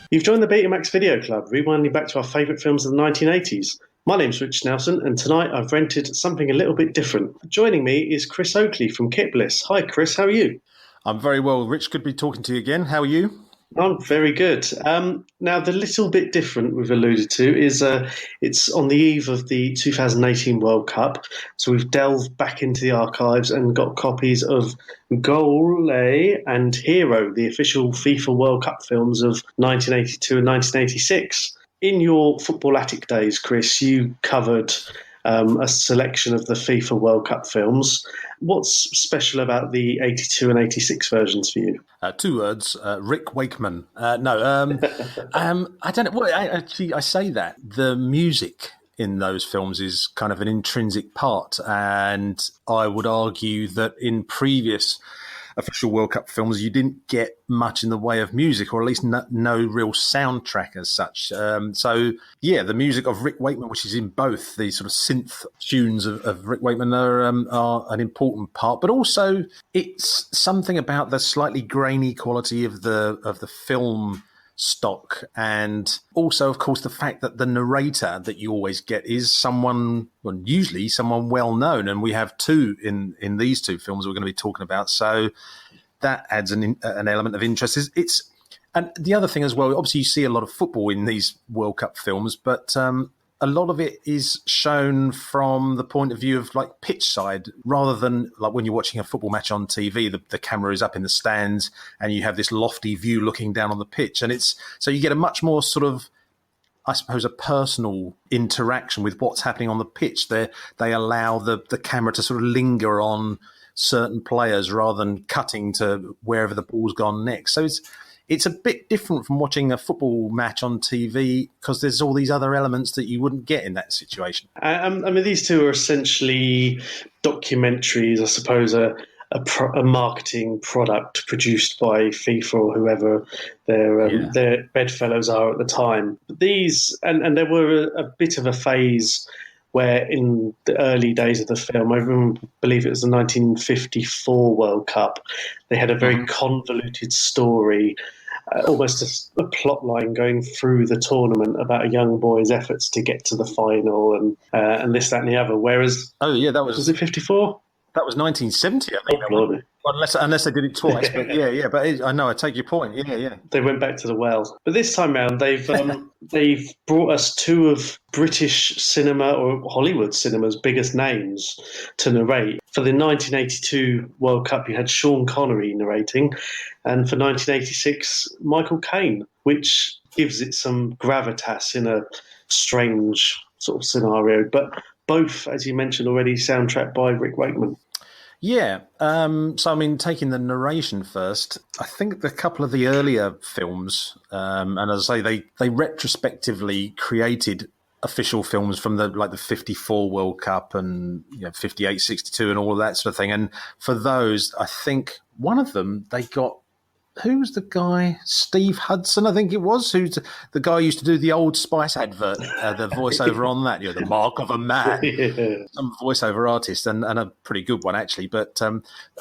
You've joined the Betamax Video Club, rewinding back to our favourite films of the 1980s. My name's Rich Nelson, and tonight I've rented something a little bit different. Joining me is Chris Oakley from Kit Bliss. Hi, Chris. How are you? I'm very well. Rich, good to be talking to you again. How are you? I'm very good. Now, the little bit different we've alluded to is it's on the eve of the 2018 World Cup. So we've delved back into the archives and got copies of Goal and Hero, the official FIFA World Cup films of 1982 and 1986. In your footballistic days, Chris, you covered a selection of the FIFA World Cup films. What's special about the 82 and 86 versions for you? Two words, Rick Wakeman. No, I don't know. Well, I say that. The music in those films is kind of an intrinsic part. And I would argue that in previous official World Cup films, you didn't get much in the way of music, or at least no real soundtrack as such. The music of Rick Wakeman, which is in both the sort of synth tunes of Rick Wakeman, are an important part. But also, it's something about the slightly grainy quality of the film stock, and also, of course, the fact that the narrator that you always get is usually someone well known, and we have two in these two films we're going to be talking about. So that adds an element of interest. And the other thing as well, obviously, you see a lot of football in these World Cup films, but a lot of it is shown from the point of view of like pitch side, rather than like when you're watching a football match on TV, the camera is up in the stands and you have this lofty view looking down on the pitch. And so you get a much more sort of, I suppose, a personal interaction with what's happening on the pitch. They allow the camera to sort of linger on certain players rather than cutting to wherever the ball's gone next. So it's a bit different from watching a football match on TV because there's all these other elements that you wouldn't get in that situation. I mean, these two are essentially documentaries, I suppose, a marketing product produced by FIFA or whoever their bedfellows are at the time. These and there were a bit of a phase where in the early days of the film, I believe it was the 1954 World Cup, they had a very convoluted story, almost a plot line going through the tournament about a young boy's efforts to get to the final and this, that, and the other. Whereas, was it 54? That was 1970, I think. Oh, unless they did it twice, but yeah. But I know, I take your point. Yeah. They went back to the well, but this time round they've brought us two of British cinema or Hollywood cinema's biggest names to narrate. For the 1982 World Cup, you had Sean Connery narrating, and for 1986, Michael Caine, which gives it some gravitas in a strange sort of scenario. But both, as you mentioned already, soundtracked by Rick Wakeman. Yeah. So, I mean, taking the narration first, I think a couple of the earlier films, and as I say, they retrospectively created official films from the 54 World Cup and 58, 62 and all of that sort of thing. And for those, I think one of them, they got, who's the guy? Steve Hudson, I think it was, who's the guy who used to do the Old Spice advert, the voiceover on that, the mark of a man, some voiceover artist, and a pretty good one, actually. But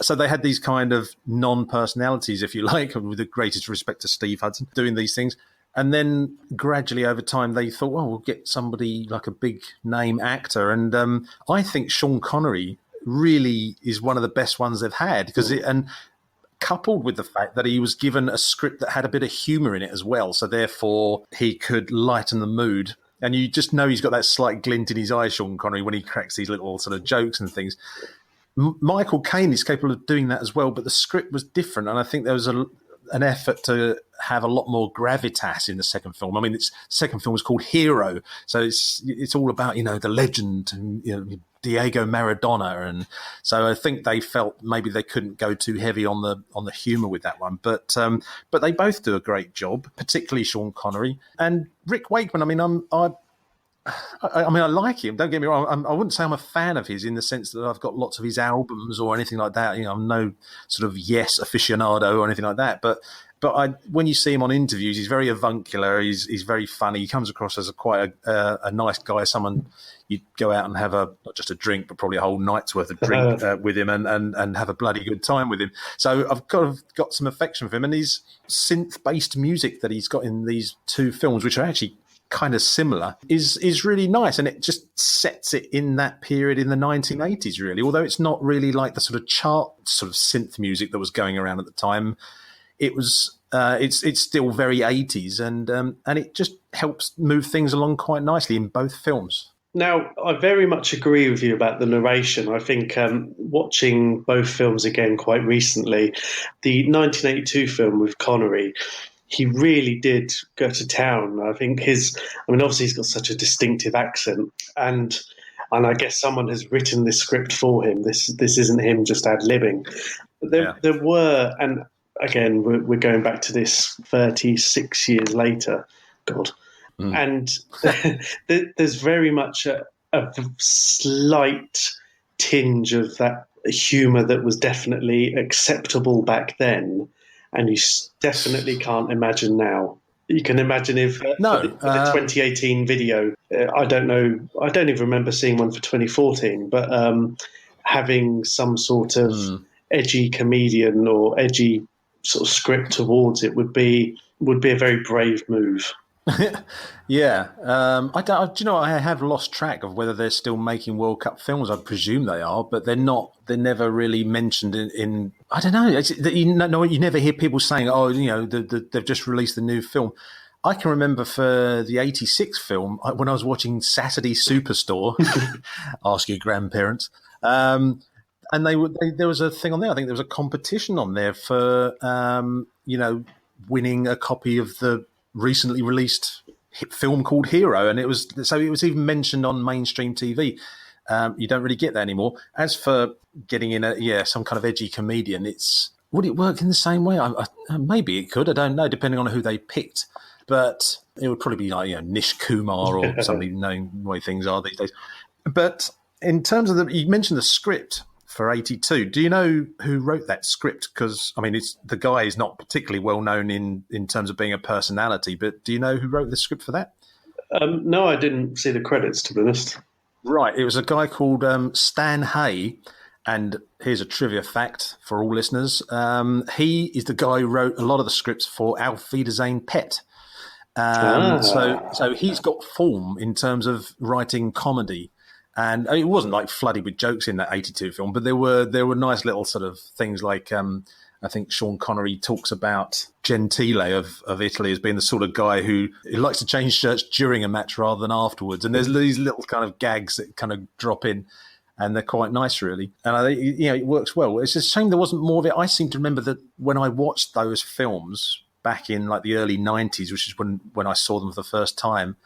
so they had these kind of non-personalities, if you like, with the greatest respect to Steve Hudson, doing these things. And then gradually over time, they thought, well, we'll get somebody like a big name actor. And I think Sean Connery really is one of the best ones they've had, because coupled with the fact that he was given a script that had a bit of humour in it as well. So therefore, he could lighten the mood. And you just know he's got that slight glint in his eye, Sean Connery, when he cracks these little sort of jokes and things. Michael Caine is capable of doing that as well, but the script was different. And I think there was an effort to have a lot more gravitas in the second film. I mean, the second film was called Hero. So it's all about, the legend and, Diego Maradona, and so I think they felt maybe they couldn't go too heavy on the humour with that one, but they both do a great job, particularly Sean Connery and Rick Wakeman. I mean, I like him. Don't get me wrong. I wouldn't say I'm a fan of his in the sense that I've got lots of his albums or anything like that. I'm no sort of Yes aficionado or anything like that. But But when you see him on interviews, he's very avuncular. He's very funny. He comes across as quite a nice guy, someone you'd go out and have not just a drink, but probably a whole night's worth of drink with him and have a bloody good time with him. So I've got some affection for him. And his synth-based music that he's got in these two films, which are actually kind of similar, is really nice. And it just sets it in that period in the 1980s, really. Although it's not really like the sort of chart sort of synth music that was going around at the time. It was it's still very 80s, and it just helps move things along quite nicely in both films. Now, I very much agree with you about the narration. I think watching both films again quite recently, the 1982 film with Connery, he really did go to town. I think obviously he's got such a distinctive accent, and I guess someone has written this script for him. This isn't him just ad-libbing. There were, and again, we're going back to this 36 years later. God. And there's very much a slight tinge of that humour that was definitely acceptable back then, and you definitely can't imagine now. You can imagine if the 2018 video, I don't know, I don't even remember seeing one for 2014, but having some sort of edgy comedian or edgy sort of script towards it would be a very brave move. Yeah, I have lost track of whether they're still making World Cup films. I presume they are, but they're not. They're never really mentioned in I don't know. You never hear people saying, "Oh, they've just released the new film." I can remember for the '86 film when I was watching Saturday Superstore. Ask your grandparents. And there was a thing on there. I think there was a competition on there for winning a copy of the recently released hit film called Hero, and it was even mentioned on mainstream TV. You don't really get that anymore. As for getting in some kind of edgy comedian, would it work in the same way? Maybe it could. I don't know, depending on who they picked. But it would probably be like Nish Kumar or somebody, knowing the way things are these days. But in terms of you mentioned the script for 82. Do you know who wrote that script? Because, the guy is not particularly well known in terms of being a personality, but do you know who wrote the script for that? No, I didn't see the credits, to be honest. Right. It was a guy called Stan Hay, and here's a trivia fact for all listeners. He is the guy who wrote a lot of the scripts for Auf Wiedersehen Pet. So he's got form in terms of writing comedy. And it wasn't like flooded with jokes in that 82 film, but there were nice little sort of things like I think Sean Connery talks about Gentile of Italy as being the sort of guy who likes to change shirts during a match rather than afterwards. And there's these little kind of gags that kind of drop in, and they're quite nice, really. And I think it works well. It's a shame there wasn't more of it. I seem to remember that when I watched those films back in like the early 90s, which is when I saw them for the first time,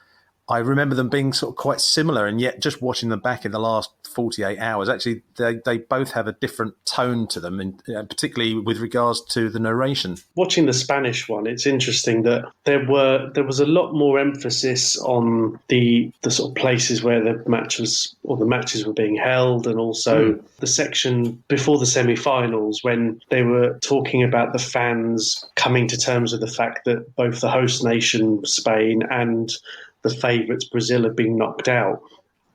I remember them being sort of quite similar, and yet just watching them back in the last 48 hours, actually, they both have a different tone to them, and particularly with regards to the narration. Watching the Spanish one, it's interesting that there was a lot more emphasis on the sort of places where the matches were being held, and also the section before the semi-finals when they were talking about the fans coming to terms with the fact that both the host nation, Spain, and the favourites, Brazil, had been knocked out.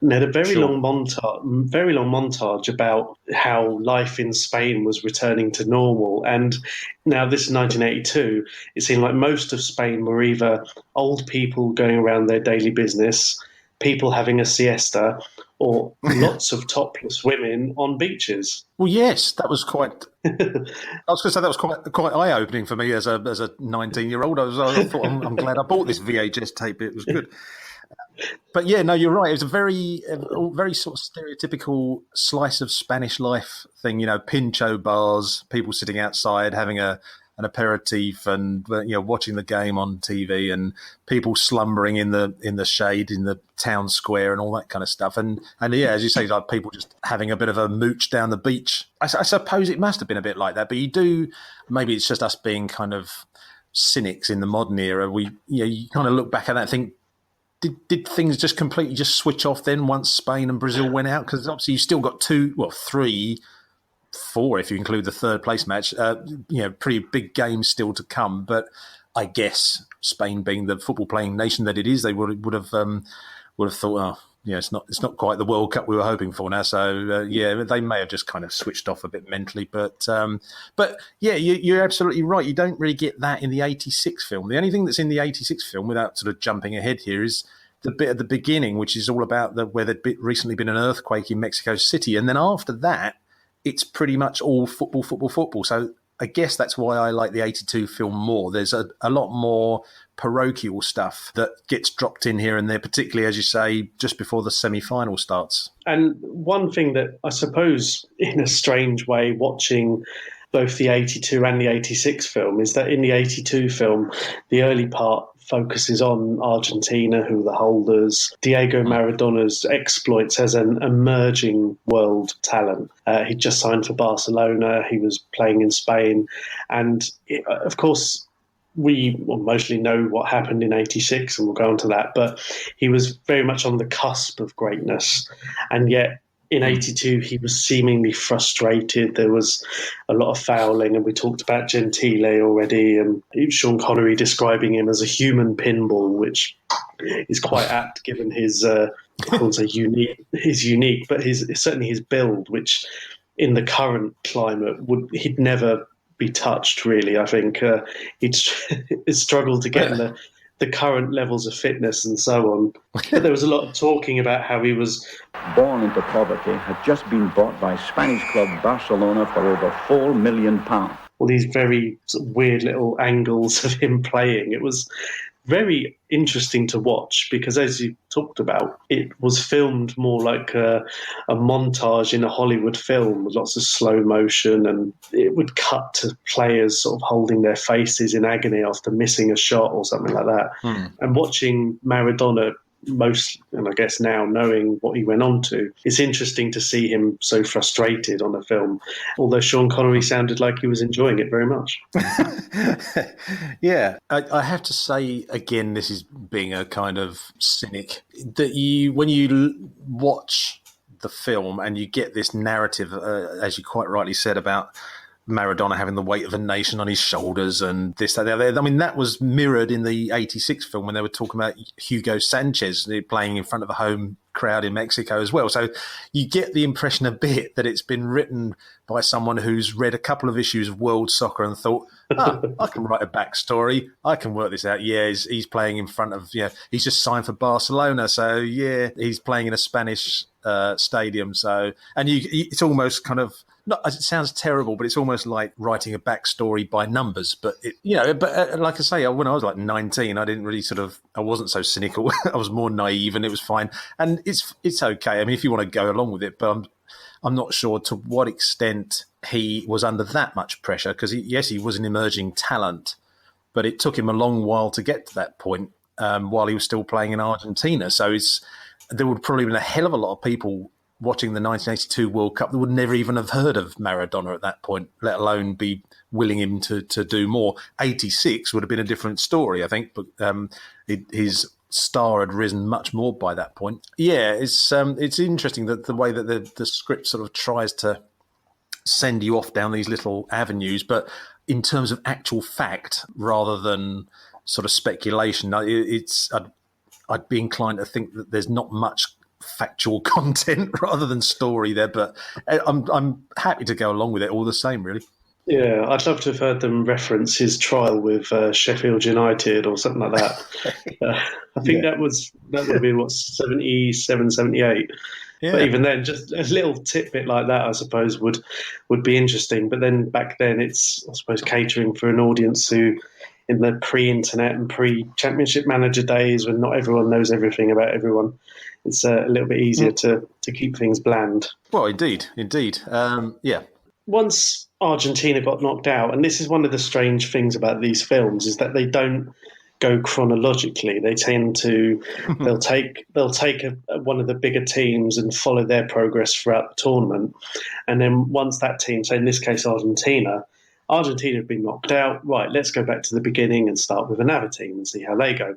And they had a very long montage about how life in Spain was returning to normal. And now this is 1982. It seemed like most of Spain were either old people going around their daily business, people having a siesta, or lots of topless women on beaches. Well, yes, that was quite. I was going to say that was quite eye-opening for me as a 19-year-old. I thought I'm glad I bought this VHS tape. It was good. But yeah, no, you're right. It was a very sort of stereotypical slice of Spanish life thing. Pincho bars, people sitting outside having an aperitif, and watching the game on TV, and people slumbering in the shade in the town square and all that kind of stuff. And yeah, as you say, like people just having a bit of a mooch down the beach. I suppose it must have been a bit like that. But maybe it's just us being kind of cynics in the modern era. You kind of look back at that and think, did things just completely just switch off then once Spain and Brazil went out? Because obviously you still got three 4 if you include the third place match. Pretty big games still to come, but I guess Spain, being the football playing nation that it is, they would have thought, oh, yeah, it's not quite the World Cup we were hoping for now. So they may have just kind of switched off a bit mentally. But yeah, you're absolutely right. You don't really get that in the '86 film. The only thing that's in the '86 film, without sort of jumping ahead here, is the bit at the beginning, which is all about where there'd recently been an earthquake in Mexico City, and then after that, it's pretty much all football. So I guess that's why I like the '82 film more. There's a lot more parochial stuff that gets dropped in here and there, particularly, as you say, just before the semi-final starts. And one thing that I suppose, in a strange way, watching both the '82 and the '86 film, is that in the '82 film, the early part focuses on Argentina, who are the holders, Diego Maradona's exploits as an emerging world talent. He just signed for Barcelona, he was playing in Spain, and of course we mostly know what happened in '86, and we'll go on to that, but he was very much on the cusp of greatness, and yet in '82 he was seemingly frustrated. There was a lot of fouling, and we talked about Gentile already, and Sean Connery describing him as a human pinball, which is quite apt given his I wouldn't say unique, but certainly his build, which in the current climate he'd never be touched, really. I think he'd struggled to get in the current levels of fitness and so on. But there was a lot of talking about how he was born into poverty, had just been bought by Spanish club Barcelona for over £4 million. All these very sort of weird little angles of him playing. It was very interesting to watch because, as you talked about, it was filmed more like a montage in a Hollywood film with lots of slow motion, and it would cut to players sort of holding their faces in agony after missing a shot or something like that. And watching Maradona, and I guess now knowing what he went on to, it's interesting to see him so frustrated on a film, although Sean Connery sounded like he was enjoying it very much. Yeah, I have to say, again, this is being a kind of cynic, that when you watch the film and you get this narrative, as you quite rightly said, about Maradona having the weight of a nation on his shoulders and this, that, the other. I mean, that was mirrored in the '86 film when they were talking about Hugo Sanchez playing in front of a home crowd in Mexico as well. So you get the impression a bit that it's been written by someone who's read a couple of issues of World Soccer and thought, I can write a backstory. I can work this out. Yeah, he's playing in front of, he's just signed for Barcelona. So, yeah, he's playing in a Spanish stadium. So, and it's almost kind of, it sounds terrible, but it's almost like writing a backstory by numbers. But like I say, when I was like 19, I didn't really I wasn't so cynical. I was more naive, and it was fine. And it's okay. I mean, if you want to go along with it, but I'm not sure to what extent he was under that much pressure, because he was an emerging talent, but it took him a long while to get to that point while he was still playing in Argentina. So there would probably have been a hell of a lot of people watching the 1982 World Cup that would never even have heard of Maradona at that point, let alone be willing him to do more. '86 would have been a different story, I think, but his star had risen much more by that point. Yeah, it's interesting that the way that the script sort of tries to send you off down these little avenues, but in terms of actual fact rather than sort of speculation, I'd be inclined to think that there's not much factual content rather than story there, but I'm happy to go along with it all the same, really. Yeah, I'd love to have heard them reference his trial with Sheffield United or something like that. I think that would have been 77, 78. Yeah. But even then, just a little tidbit like that, I suppose, would be interesting. But then back then, it's, I suppose, catering for an audience who, in the pre-internet and pre-Championship Manager days, when not everyone knows everything about everyone, it's a little bit easier to keep things bland. Well, indeed. Yeah. Once Argentina got knocked out, and this is one of the strange things about these films, is that they don't go chronologically. They tend to they'll take one of the bigger teams and follow their progress throughout the tournament, and then once that team, so in this case Argentina have been knocked out, right, let's go back to the beginning and start with another team and see how they go.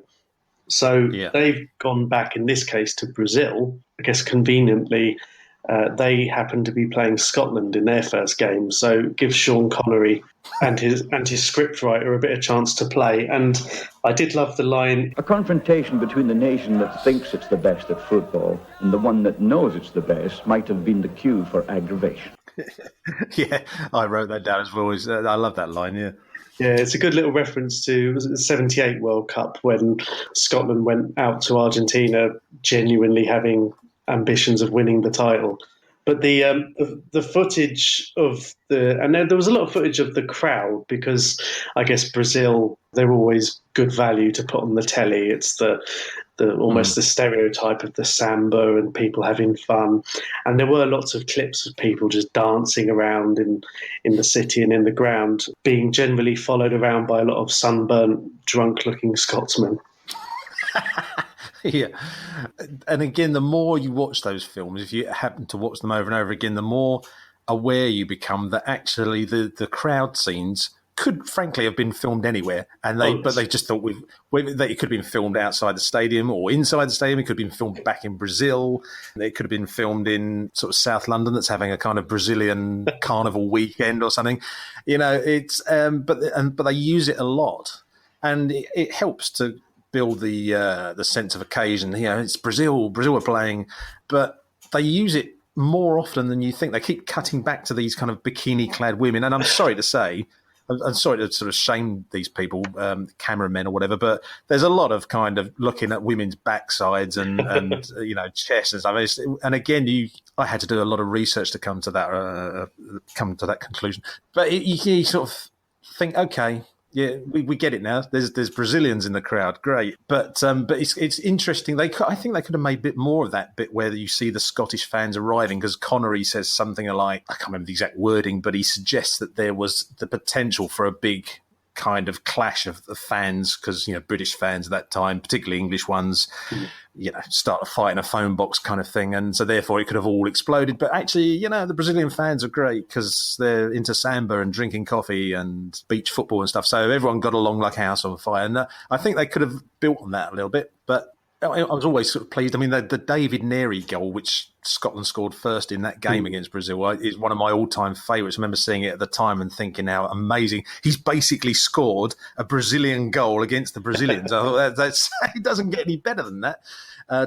So they've gone back, in this case, to Brazil, I guess conveniently, they happened to be playing Scotland in their first game, so it gives Sean Connery and his scriptwriter a bit of chance to play. And I did love the line. A confrontation between the nation that thinks it's the best at football and the one that knows it's the best might have been the cue for aggravation. Yeah, I wrote that down as well. I love that line, yeah. Yeah, it's a good little reference to the 78 World Cup when Scotland went out to Argentina genuinely having ambitions of winning the title. But the footage of and there was a lot of footage of the crowd, because I guess Brazil, they're always good value to put on the telly. It's the almost the stereotype of the samba and people having fun. And there were lots of clips of people just dancing around in the city and in the ground, being generally followed around by a lot of sunburnt, drunk-looking Scotsmen. Yeah. And again, the more you watch those films, if you happen to watch them over and over again, the more aware you become that actually the crowd scenes could frankly have been filmed anywhere, and but they just thought that it could have been filmed outside the stadium or inside the stadium. It could have been filmed back in Brazil. It could have been filmed in sort of South London, that's having a kind of Brazilian carnival weekend or something. It's but they use it a lot, and it helps to build the sense of occasion. It's Brazil are playing, but they use it more often than you think. They keep cutting back to these kind of bikini-clad women, and I'm sorry to say, I'm sorry to sort of shame these people, cameramen or whatever, but there's a lot of kind of looking at women's backsides and chests and stuff. And again, I had to do a lot of research to come to that conclusion. But you sort of think, okay, yeah, we get it now. There's Brazilians in the crowd, great, but it's interesting. I think they could have made a bit more of that bit where you see the Scottish fans arriving, because Connery says something like, I can't remember the exact wording, but he suggests that there was the potential for a big kind of clash of the fans, because British fans at that time, particularly English ones, start a fight in a phone box kind of thing, and so therefore it could have all exploded. But actually, the Brazilian fans are great because they're into samba and drinking coffee and beach football and stuff. So everyone got along like a house on fire, and I think they could have built on that a little bit, but. I was always sort of pleased. I mean, the David Neary goal, which Scotland scored first in that game against Brazil, is one of my all-time favourites. I remember seeing it at the time and thinking how amazing. He's basically scored a Brazilian goal against the Brazilians. I thought it doesn't get any better than that.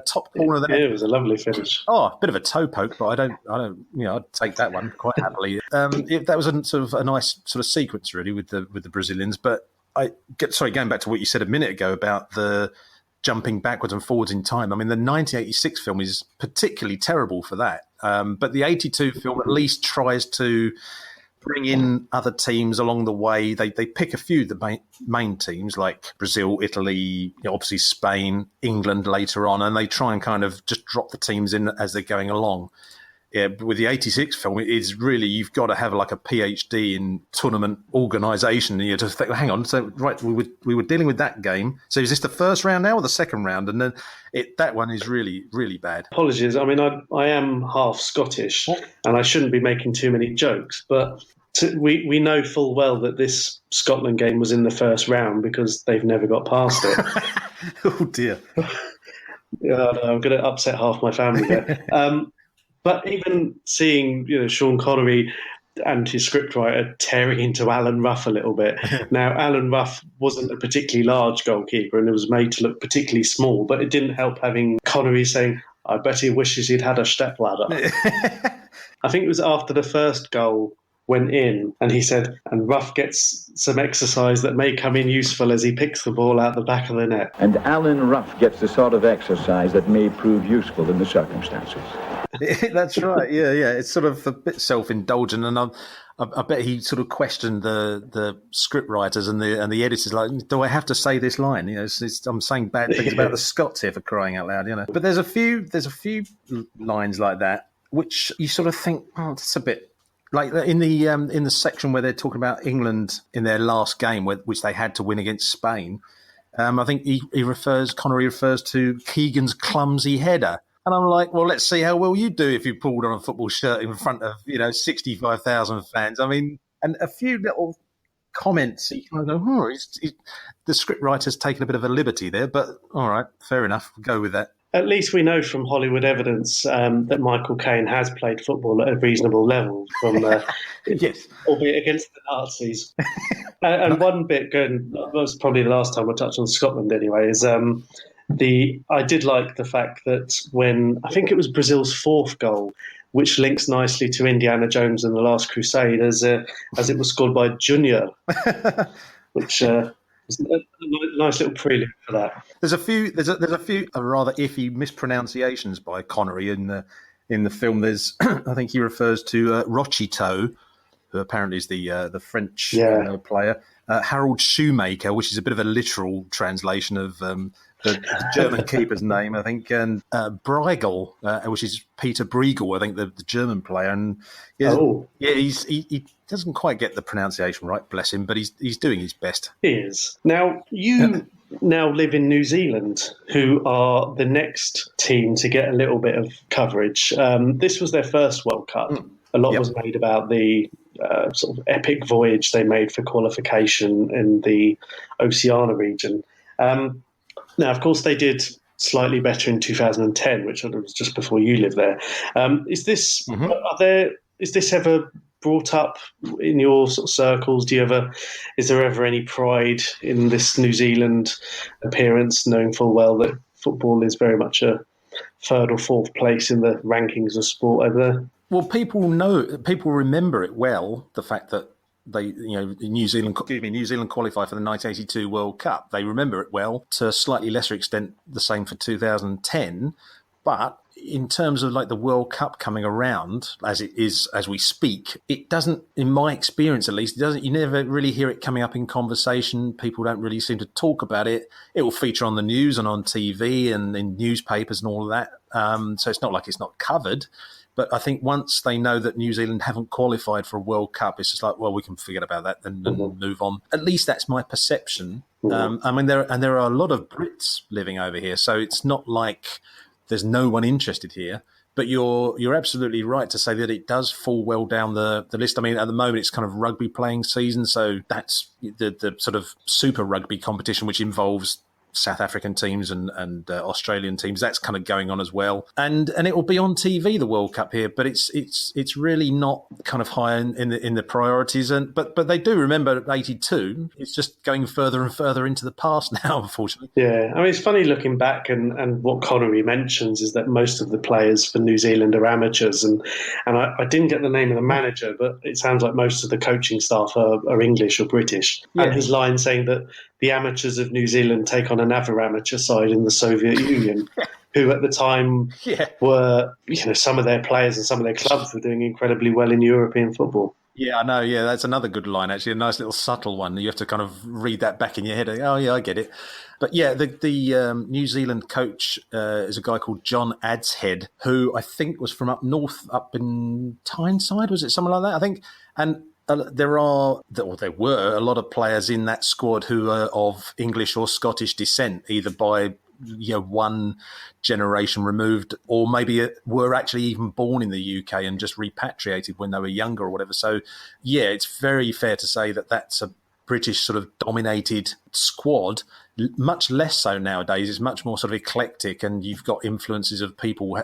Top corner there. Yeah, it was a lovely finish. Oh, a bit of a toe poke, but I'd take that one quite happily. That was a nice sort of sequence, really, with the Brazilians. But going back to what you said a minute ago about the jumping backwards and forwards in time. I mean, the 1986 film is particularly terrible for that. But the 82 film at least tries to bring in other teams along the way. They pick a few of the main teams like Brazil, Italy, obviously Spain, England later on, and they try and kind of just drop the teams in as they're going along. Yeah, but with the 86 film, it is really, you've got to have like a PhD in tournament organisation. And you just think, hang on, so right, we were dealing with that game. So is this the first round now or the second round? And then that one is really, really bad. Apologies. I mean, I am half Scottish and I shouldn't be making too many jokes, but we know full well that this Scotland game was in the first round because they've never got past it. Oh, dear. Yeah, I'm going to upset half my family there. But even seeing Sean Connery and his scriptwriter tearing into Alan Ruff a little bit. Now, Alan Ruff wasn't a particularly large goalkeeper and it was made to look particularly small, but it didn't help having Connery saying, I bet he wishes he'd had a stepladder. I think it was after the first goal went in and he said, and Ruff gets some exercise that may come in useful as he picks the ball out the back of the net. And Alan Ruff gets the sort of exercise that may prove useful in the circumstances. That's right. Yeah. It's sort of a bit self-indulgent, and I bet he sort of questioned the script writers and the editors, like, do I have to say this line? I'm saying bad things about the Scots here, for crying out loud, But there's a few lines like that which you sort of think, oh, that's a bit. Like in the section where they're talking about England in their last game, which they had to win against Spain. I think Connery refers to Keegan's clumsy header. And I'm like, well, let's see how well you do if you pulled on a football shirt in front of 65,000 fans. I mean, and a few little comments, you kind of go, the scriptwriter's taken a bit of a liberty there, but all right, fair enough, we'll go with that. at least we know from Hollywood evidence that Michael Caine has played football at a reasonable level, Yes. albeit against the Nazis. And one bit, going, that was probably the last time I touched on Scotland anyway, is I did like the fact that when, I think it was Brazil's fourth goal, which links nicely to Indiana Jones and the Last Crusade, as it was scored by Junior, which was a nice little prelude for that. There's a few rather iffy mispronunciations by Connery in the film. There's I think he refers to Rochito, who apparently is the French player. Harold Shoemaker, which is a bit of a literal translation of the German keeper's name, I think, and Briegel, which is Peter Briegel, I think, the German player. And he doesn't quite get the pronunciation right, bless him, but he's doing his best. He is. Now, you now live in New Zealand, who are the next team to get a little bit of coverage. This was their first World Cup. A lot was made about the sort of epic voyage they made for qualification in the Oceania region. Now, of course, they did slightly better in 2010, which was just before you lived there. Is this ever brought up in your sort of circles? Is there ever any pride in this New Zealand appearance, knowing full well that football is very much a third or fourth place in the rankings of sport over there? Well, people remember it well, the fact that New Zealand qualified for the 1982 World Cup. They remember it well, to a slightly lesser extent, the same for 2010. But in terms of like the World Cup coming around, as it is as we speak, it doesn't, in my experience at least, you never really hear it coming up in conversation. People don't really seem to talk about it. It will feature on the news and on TV and in newspapers and all of that. So it's not like it's not covered. But I think once they know that New Zealand haven't qualified for a World Cup, it's just like, well, we can forget about that and move on. At least that's my perception. I mean, there are a lot of Brits living over here, so it's not like there's no one interested here. But you're absolutely right to say that it does fall well down the list. I mean, at the moment, it's kind of rugby playing season, so that's the sort of Super Rugby competition, which involves South African teams and Australian teams. That's kind of going on as well, and it will be on TV, the World Cup here, but it's really not kind of high in the priorities. But they do remember '82. It's just going further and further into the past now, unfortunately. Yeah, I mean, it's funny looking back, and what Connery mentions is that most of the players for New Zealand are amateurs, and I didn't get the name of the manager, but it sounds like most of the coaching staff are English or British. Yeah. And his line saying that the amateurs of New Zealand take on another amateur side in the Soviet Union, who at the time were, some of their players and some of their clubs were doing incredibly well in European football. Yeah, I know. Yeah, that's another good line, actually. A nice little subtle one. You have to kind of read that back in your head. Oh, yeah, I get it. But yeah, the New Zealand coach is a guy called John Adshead, who I think was from up north, up in Tyneside. Was it something like that? I think. And there were a lot of players in that squad who are of English or Scottish descent, either by one generation removed, or maybe were actually even born in the UK and just repatriated when they were younger or whatever. So, yeah, it's very fair to say that that's a British sort of dominated squad. Much less so nowadays. It's much more sort of eclectic, and you've got influences of people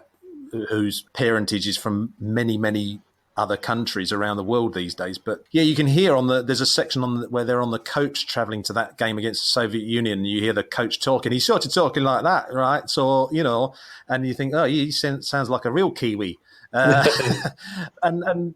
whose parentage is from many, many other countries around the world these days. But yeah, you can hear there's a section where they're on the coach traveling to that game against the Soviet Union, and you hear the coach talking. He's sort of talking like that, right? So, and you think, oh, he sounds like a real Kiwi. And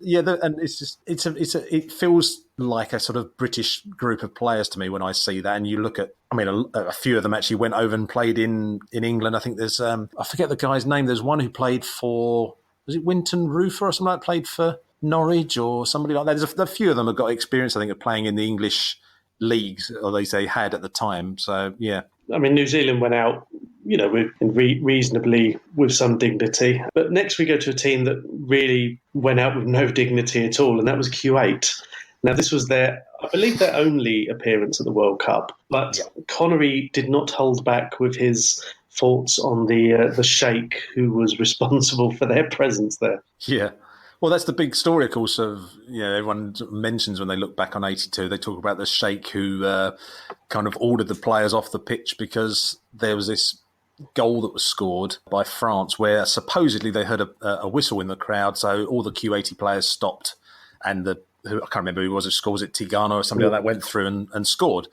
it's just it feels like a sort of British group of players to me when I see that. And you look at, I mean, a few of them actually went over and played in England. I think there's I forget the guy's name. There's one who played for, was it Winton Rufer or something like that, played for Norwich or somebody like that. There's a few of them have got experience, I think, of playing in the English leagues, or they say had at the time. So, yeah. I mean, New Zealand went out, reasonably with some dignity. But next we go to a team that really went out with no dignity at all, and that was Kuwait. Now, this was I believe their only appearance at the World Cup. But Connery did not hold back with his thoughts on the sheikh who was responsible for their presence there. Yeah. Well, that's the big story, of course, of, everyone mentions when they look back on 82, they talk about the sheikh who kind of ordered the players off the pitch because there was this, goal that was scored by France, where supposedly they heard a whistle in the crowd, so all the Q80 players stopped, and I can't remember who it was who scored. Was it Tigana or somebody like that went through and scored?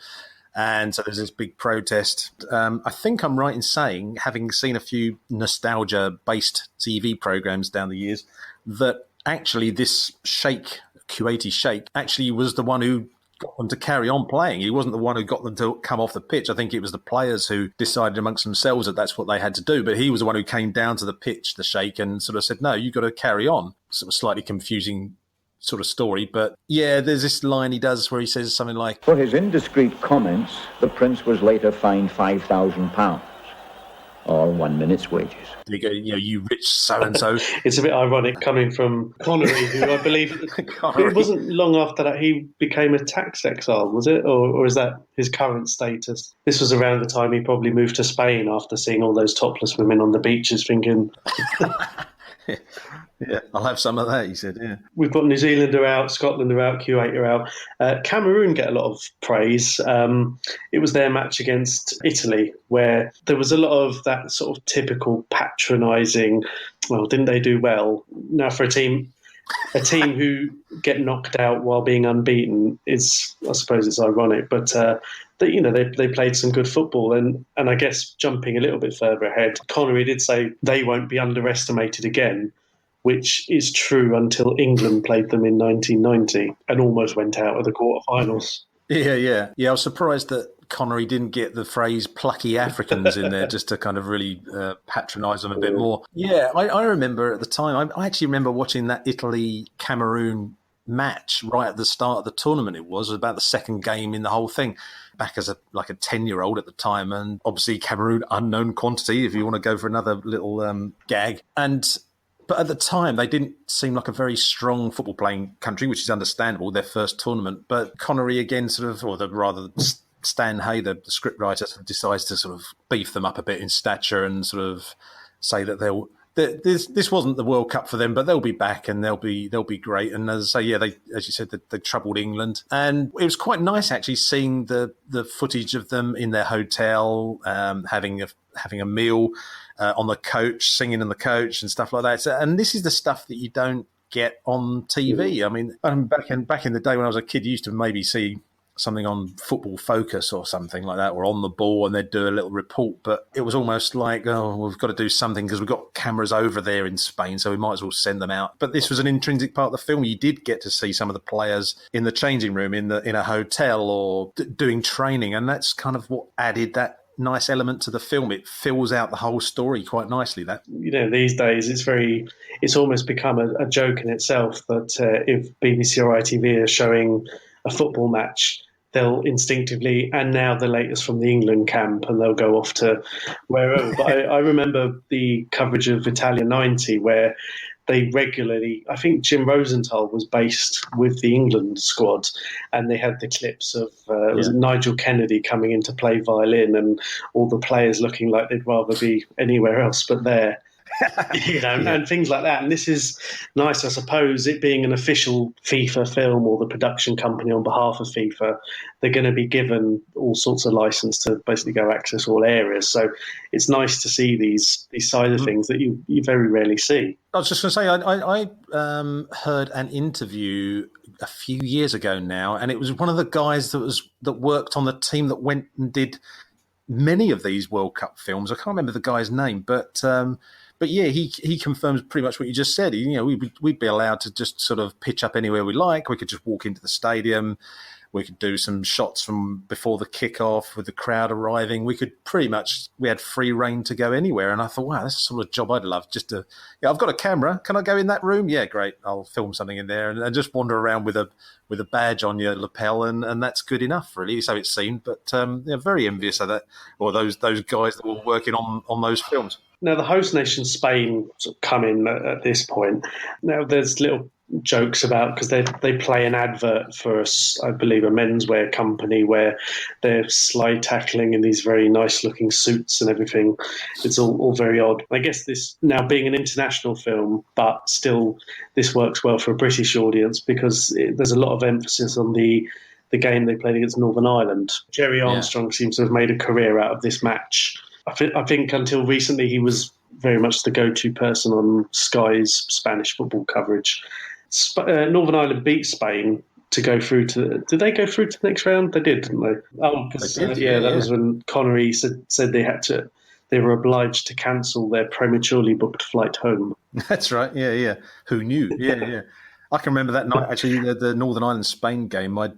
And so there's this big protest. I think I'm right in saying, having seen a few nostalgia-based TV programs down the years, that actually this Sheikh, Kuwaiti Sheikh, actually was the one who got them to carry on playing. He wasn't the one who got them to come off the pitch. I think it was the players who decided amongst themselves that that's what they had to do. But he was the one who came down to the pitch, the Sheikh, and sort of said, no, you've got to carry on. Sort of slightly confusing sort of story. But yeah, there's this line he does where he says something like, for his indiscreet comments, the prince was later fined £5,000, or 1 minute's wages. You go, you rich so-and-so. It's a bit ironic coming from Connery, who I believe, it wasn't long after that he became a tax exile, was it? Or is that his current status? This was around the time he probably moved to Spain after seeing all those topless women on the beaches, thinking... Yeah, I'll have some of that, he said, yeah. We've got New Zealand are out, Scotland are out, Kuwait are out. Cameroon get a lot of praise. It was their match against Italy, where there was a lot of that sort of typical patronising, well, didn't they do well? Now, for a team who get knocked out while being unbeaten is, I suppose it's ironic, but... they played some good football, and I guess jumping a little bit further ahead, Connery did say they won't be underestimated again, which is true until England played them in 1990 and almost went out of the quarterfinals. Yeah. I was surprised that Connery didn't get the phrase plucky Africans in there just to kind of really patronise them a bit more. Yeah, I remember at the time, I actually remember watching that Italy-Cameroon match right at the start of the tournament. It was about the second game in the whole thing, back as a 10-year-old at the time, and obviously Cameroon, unknown quantity if you want to go for another little gag. But at the time, they didn't seem like a very strong football playing country, which is understandable, their first tournament. But Connery again Stan Hay, the scriptwriter, sort of decides to sort of beef them up a bit in stature and sort of say that this wasn't the World Cup for them, but they'll be back and they'll be great. And as I say, they, as you said, they troubled England, and it was quite nice actually seeing the footage of them in their hotel, having a meal on the coach, singing in the coach and stuff like that. So, and this is the stuff that you don't get on TV. I mean, back in the day when I was a kid, you used to maybe see something on Football Focus or something like that, or On the Ball, and they'd do a little report. But it was almost like, oh, we've got to do something because we've got cameras over there in Spain, so we might as well send them out. But this was an intrinsic part of the film. You did get to see some of the players in the changing room, in a hotel, or doing training, and that's kind of what added that nice element to the film. It fills out the whole story quite nicely. That, these days it's almost become a joke in itself that if BBC or ITV are showing a football match, they'll instinctively, and now the latest from the England camp, and they'll go off to wherever. But I remember the coverage of Italia 90 where they regularly, I think Jim Rosenthal was based with the England squad, and they had the clips of was it Nigel Kennedy coming in to play violin, and all the players looking like they'd rather be anywhere else but there. And things like that. And this is nice, I suppose, it being an official FIFA film, or the production company on behalf of FIFA, they're going to be given all sorts of license to basically go access all areas. So it's nice to see these side of things that you very rarely see. I was just going to say, I heard an interview a few years ago now, and it was one of the guys that worked on the team that went and did many of these World Cup films. I can't remember the guy's name, but yeah, he confirms pretty much what you just said. We'd be allowed to just sort of pitch up anywhere we like. We could just walk into the stadium. We could do some shots from before the kickoff with the crowd arriving. We had free reign to go anywhere. And I thought, wow, that's the sort of job I'd love. Just to, I've got a camera. Can I go in that room? Yeah, great. I'll film something in there and just wander around with a badge on your lapel, and that's good enough, really. So it seemed. But very envious of that, or those guys that were working on those films. Now, the host nation, Spain, sort of come in at this point. Now, there's little jokes about, because they play an advert for, I believe, a menswear company where they're slide tackling in these very nice-looking suits and everything. It's all very odd. I guess this, now being an international film, but still this works well for a British audience because there's a lot of emphasis on the game they played against Northern Ireland. Jerry Armstrong seems to have made a career out of this match. I think until recently he was very much the go-to person on Sky's Spanish football coverage. Northern Ireland beat Spain to go through to. Did they go through to the next round? They did, didn't they? Oh, because that was when Connery said they had to. They were obliged to cancel their prematurely booked flight home. That's right. Yeah. Who knew? Yeah. I can remember that night, actually, the Northern Ireland Spain game. My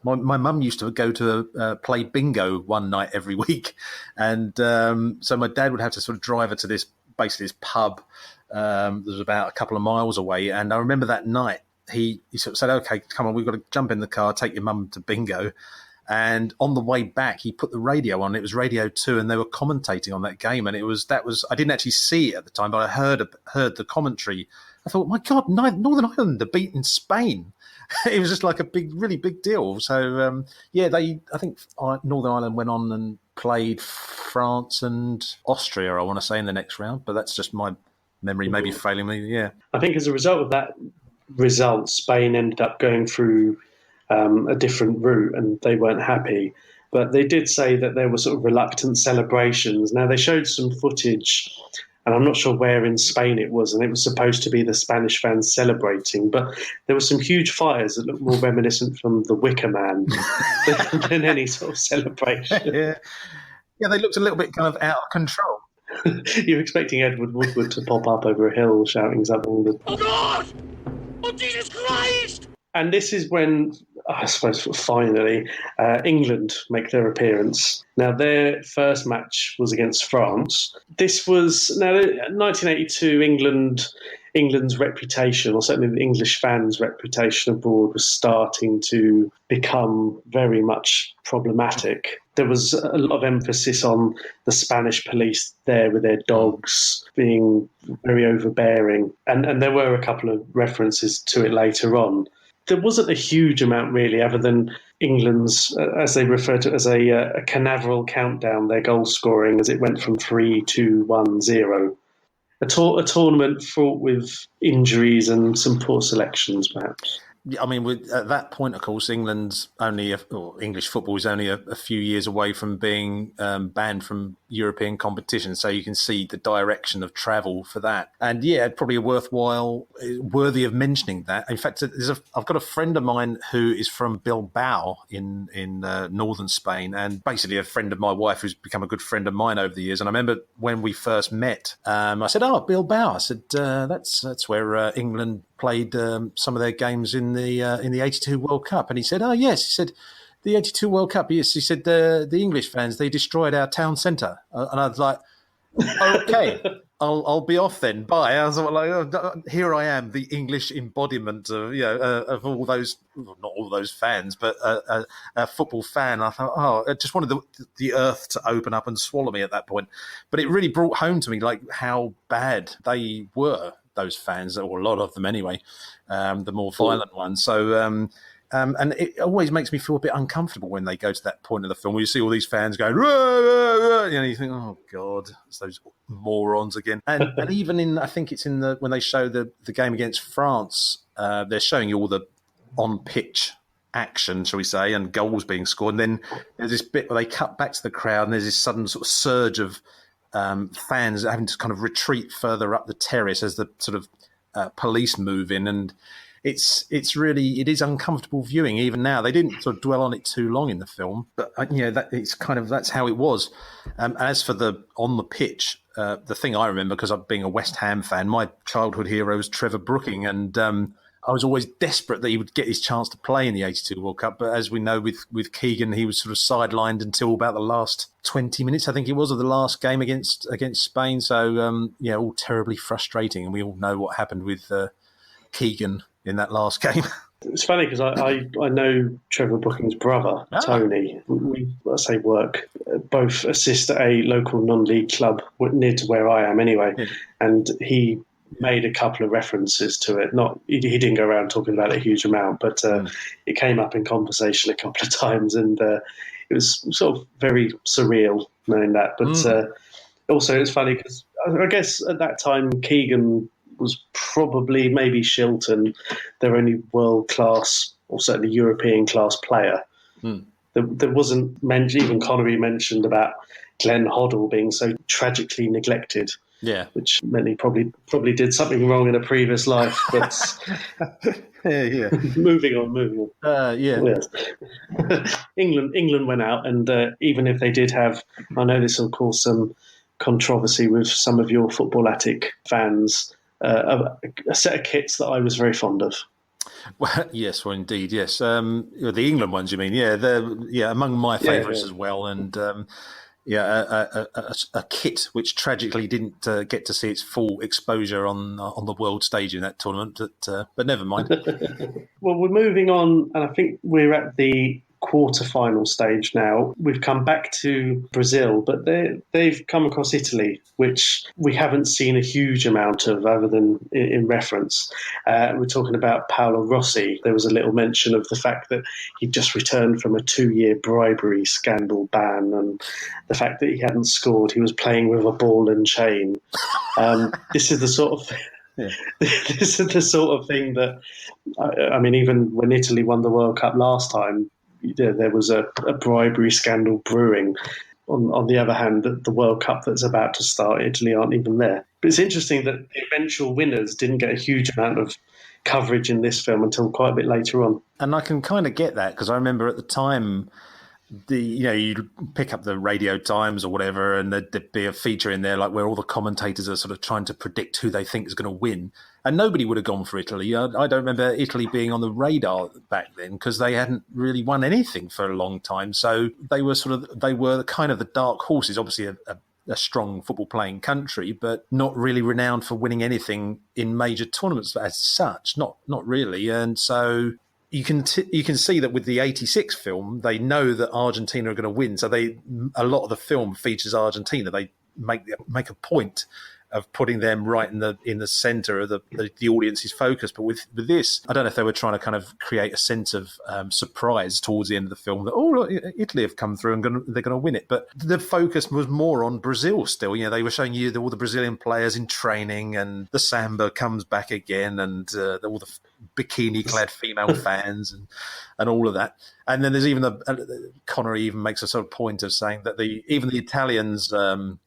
mum used to go to play bingo one night every week. And so my dad would have to sort of drive her to this pub that was about a couple of miles away. And I remember that night, he sort of said, "Okay, come on, we've got to jump in the car, take your mum to bingo." And on the way back, he put the radio on. It was Radio 2, and they were commentating on that game. And that was I didn't actually see it at the time, but I heard the commentary. I thought, my God, Northern Ireland are beating Spain. It was just like a really big deal. So, I think Northern Ireland went on and played France and Austria, I want to say, in the next round. But that's just my memory maybe failing me, yeah. I think as a result of that result, Spain ended up going through a different route, and they weren't happy. But they did say that there were sort of reluctant celebrations. Now, they showed some footage, and I'm not sure where in Spain it was, and it was supposed to be the Spanish fans celebrating, but there were some huge fires that looked more reminiscent from the Wicker Man than any sort of celebration. Yeah, they looked a little bit kind of out of control. You're expecting Edward Woodward to pop up over a hill shouting something. Oh, God! Oh, Jesus Christ! And this is when, I suppose, finally, England make their appearance. Now, their first match was against France. This was, 1982, England's reputation, or certainly the English fans' reputation abroad, was starting to become very much problematic. There was a lot of emphasis on the Spanish police there with their dogs being very overbearing. And there were a couple of references to it later on. There wasn't a huge amount, really, other than England's, as they refer to it, as a canaveral countdown, their goal scoring as it went from 3-2-1-0. A tournament fraught with injuries and some poor selections, perhaps. I mean, at that point, of course, English football is only a few years away from being banned from European competition. So you can see the direction of travel for that. And yeah, probably worthy of mentioning that. In fact, I've got a friend of mine who is from Bilbao in northern Spain, and basically a friend of my wife who's become a good friend of mine over the years. And I remember when we first met, I said, "Oh, Bilbao." I said, "That's where England played some of their games in the '82 World Cup." And he said, "Oh, yes." He said, "The '82 World Cup." Yes, he said, the English fans, they destroyed our town centre." And I was like, "Okay, I'll be off then. Bye." I was like, "Oh, here I am, the English embodiment of all those, not all those fans, but a football fan." I thought, I just wanted the earth to open up and swallow me at that point. But it really brought home to me like how bad they were, those fans, or a lot of them anyway, the more violent ones. So, and it always makes me feel a bit uncomfortable when they go to that point of the film where you see all these fans going, "Rah, rah, rah," you think, "Oh God, it's those morons again." And even I think it's when they show the game against France, they're showing you all the on-pitch action, shall we say, and goals being scored. And then there's this bit where they cut back to the crowd, and there's this sudden sort of surge of fans having to kind of retreat further up the terrace as the sort of police move in, and it is uncomfortable viewing even now. They didn't sort of dwell on it too long in the film, but that's how it was. As for on the pitch, the thing I remember, because I'm being a West Ham fan, my childhood hero was Trevor Brooking, and I was always desperate that he would get his chance to play in the '82 World Cup. But as we know, with Keegan, he was sort of sidelined until about the last 20 minutes, I think it was, of the last game against Spain. So, all terribly frustrating. And we all know what happened with Keegan in that last game. It's funny because I know Trevor Brooking's brother, Tony. We, both assist at a local non-league club near to where I am anyway. Yeah. And he made a couple of references to it. He didn't go around talking about it a huge amount, but it came up in conversation a couple of times, and it was sort of very surreal knowing that. But also it's funny because I guess at that time Keegan was probably, maybe Shilton, their only world-class or certainly European-class player. There wasn't mention, even Connery mentioned about Glenn Hoddle being so tragically neglected. Yeah. Which meant he probably did something wrong in a previous life. But yeah. moving on. Yeah. Yes. England went out, and even if they did have, I know this will cause some controversy with some of your football attic fans, a set of kits that I was very fond of. Well, yes, well, indeed, yes. The England ones, you mean? Yeah, they're among my favourites as well, and a kit which tragically didn't get to see its full exposure on the world stage in that tournament, but never mind. Well, we're moving on, and I think we're at the quarter-final stage now. We've come back to Brazil, but they've come across Italy, which we haven't seen a huge amount of other than in reference. We're talking about Paolo Rossi. There was a little mention of the fact that he'd just returned from a 2-year bribery scandal ban, and the fact that he hadn't scored. He was playing with a ball and chain. This is the sort of... Yeah. This is the sort of thing that, I mean, even when Italy won the World Cup last time, there was a bribery scandal brewing. On the other hand, the World Cup that's about to start, Italy aren't even there. But it's interesting that the eventual winners didn't get a huge amount of coverage in this film until quite a bit later on. And I can kind of get that, because I remember at the time, you'd pick up the Radio Times or whatever, and there'd be a feature in there like where all the commentators are sort of trying to predict who they think is going to win, and nobody would have gone for Italy. I don't remember Italy being on the radar back then, because they hadn't really won anything for a long time. So they were kind of the dark horses. Obviously, a strong football playing country, but not really renowned for winning anything in major tournaments as such. Not really, and so. You can see that with the '86 film, they know that Argentina are going to win. So a lot of the film features Argentina. They make a point of putting them right in the centre of the audience's focus. But with this, I don't know if they were trying to kind of create a sense of surprise towards the end of the film that, look, Italy have come through and they're going to win it. But the focus was more on Brazil still. They were showing you all the Brazilian players in training, and the samba comes back again, and all the bikini-clad female fans and all of that. And then there's even Connery even makes a sort of point of saying that even the Italians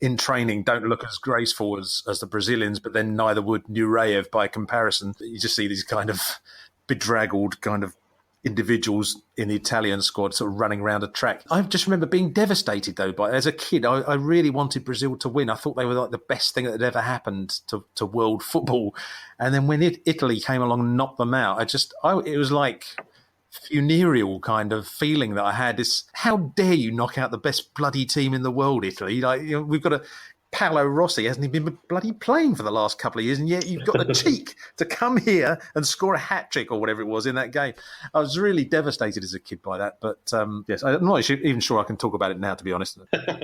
in training don't look as graceful as the Brazilians, but then neither would Nureyev by comparison. You just see these kind of bedraggled kind of individuals in the Italian squad sort of running around a track. I just remember being devastated, though, as a kid. I really wanted Brazil to win. I thought they were like the best thing that had ever happened to world football. And then when Italy came along and knocked them out, it was like funereal kind of feeling that I had. This, how dare you knock out the best bloody team in the world, Italy? We've got Paolo Rossi hasn't even been bloody playing for the last couple of years, and yet you've got the cheek to come here and score a hat-trick or whatever it was in that game. I was really devastated as a kid by that, but yes, I'm not even sure I can talk about it now, to be honest. I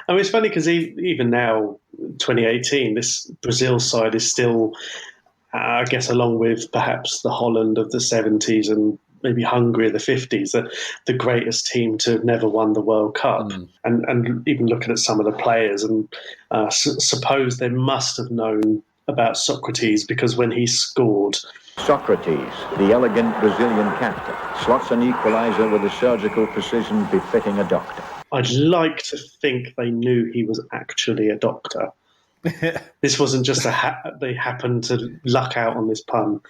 mean, it's funny because even now, 2018, this Brazil side is still, I guess, along with perhaps the Holland of the 70s and maybe Hungary of the 50s, the greatest team to have never won the World Cup. And even looking at some of the players, and suppose they must have known about Socrates, because when he scored... Socrates, the elegant Brazilian captain, slots an equaliser with a surgical precision befitting a doctor. I'd like to think they knew he was actually a doctor. This wasn't just they happened to luck out on this pun.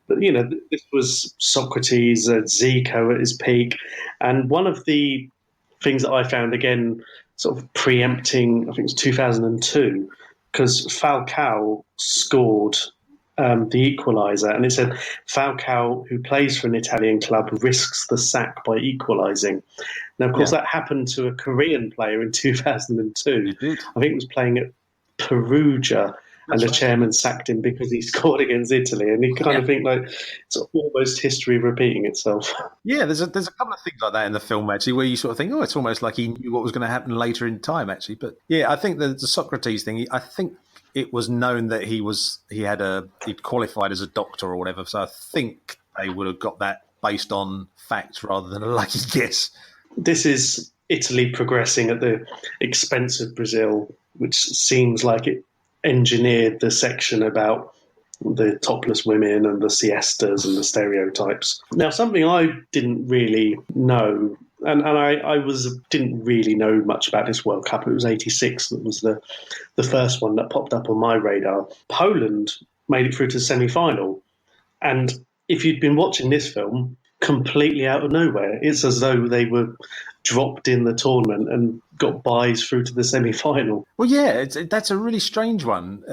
But, this was Socrates, Zico at his peak. And one of the things that I found, again, sort of preempting, I think it was 2002, because Falcao scored the equaliser. And it said, Falcao, who plays for an Italian club, risks the sack by equalising. Now, of course, that happened to a Korean player in 2002. I think he was playing at Perugia, and the chairman sacked him because he scored against Italy. And you kind of think like it's almost history repeating itself. Yeah, there's a couple of things like that in the film, actually, where you sort of think, it's almost like he knew what was going to happen later in time, actually. But yeah, I think the Socrates thing, I think it was known that he'd qualified as a doctor or whatever. So I think they would have got that based on facts rather than a lucky guess. This is Italy progressing at the expense of Brazil, which seems like it engineered the section about the topless women and the siestas and the stereotypes. Now, something I didn't really know I didn't really know much about this World Cup. It was '86 that was the first one that popped up on my radar. Poland made it through to the semi-final, and if you'd been watching this film, completely out of nowhere, it's as though they were dropped in the tournament and got buys through to the semi-final. Well, yeah, that's a really strange one.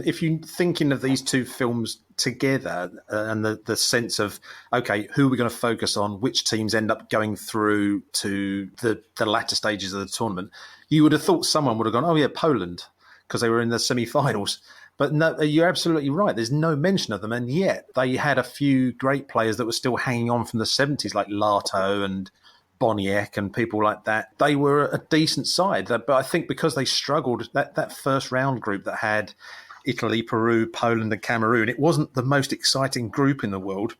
If you're thinking of these two films together and the sense of, okay, who are we going to focus on, which teams end up going through to the latter stages of the tournament, you would have thought someone would have gone, oh, yeah, Poland, because they were in the semi-finals. But no, you're absolutely right. There's no mention of them. And yet they had a few great players that were still hanging on from the 70s, like Lato and Boniek and people like that. They were a decent side. But I think because they struggled, that first round group that had Italy, Peru, Poland and Cameroon, it wasn't the most exciting group in the world.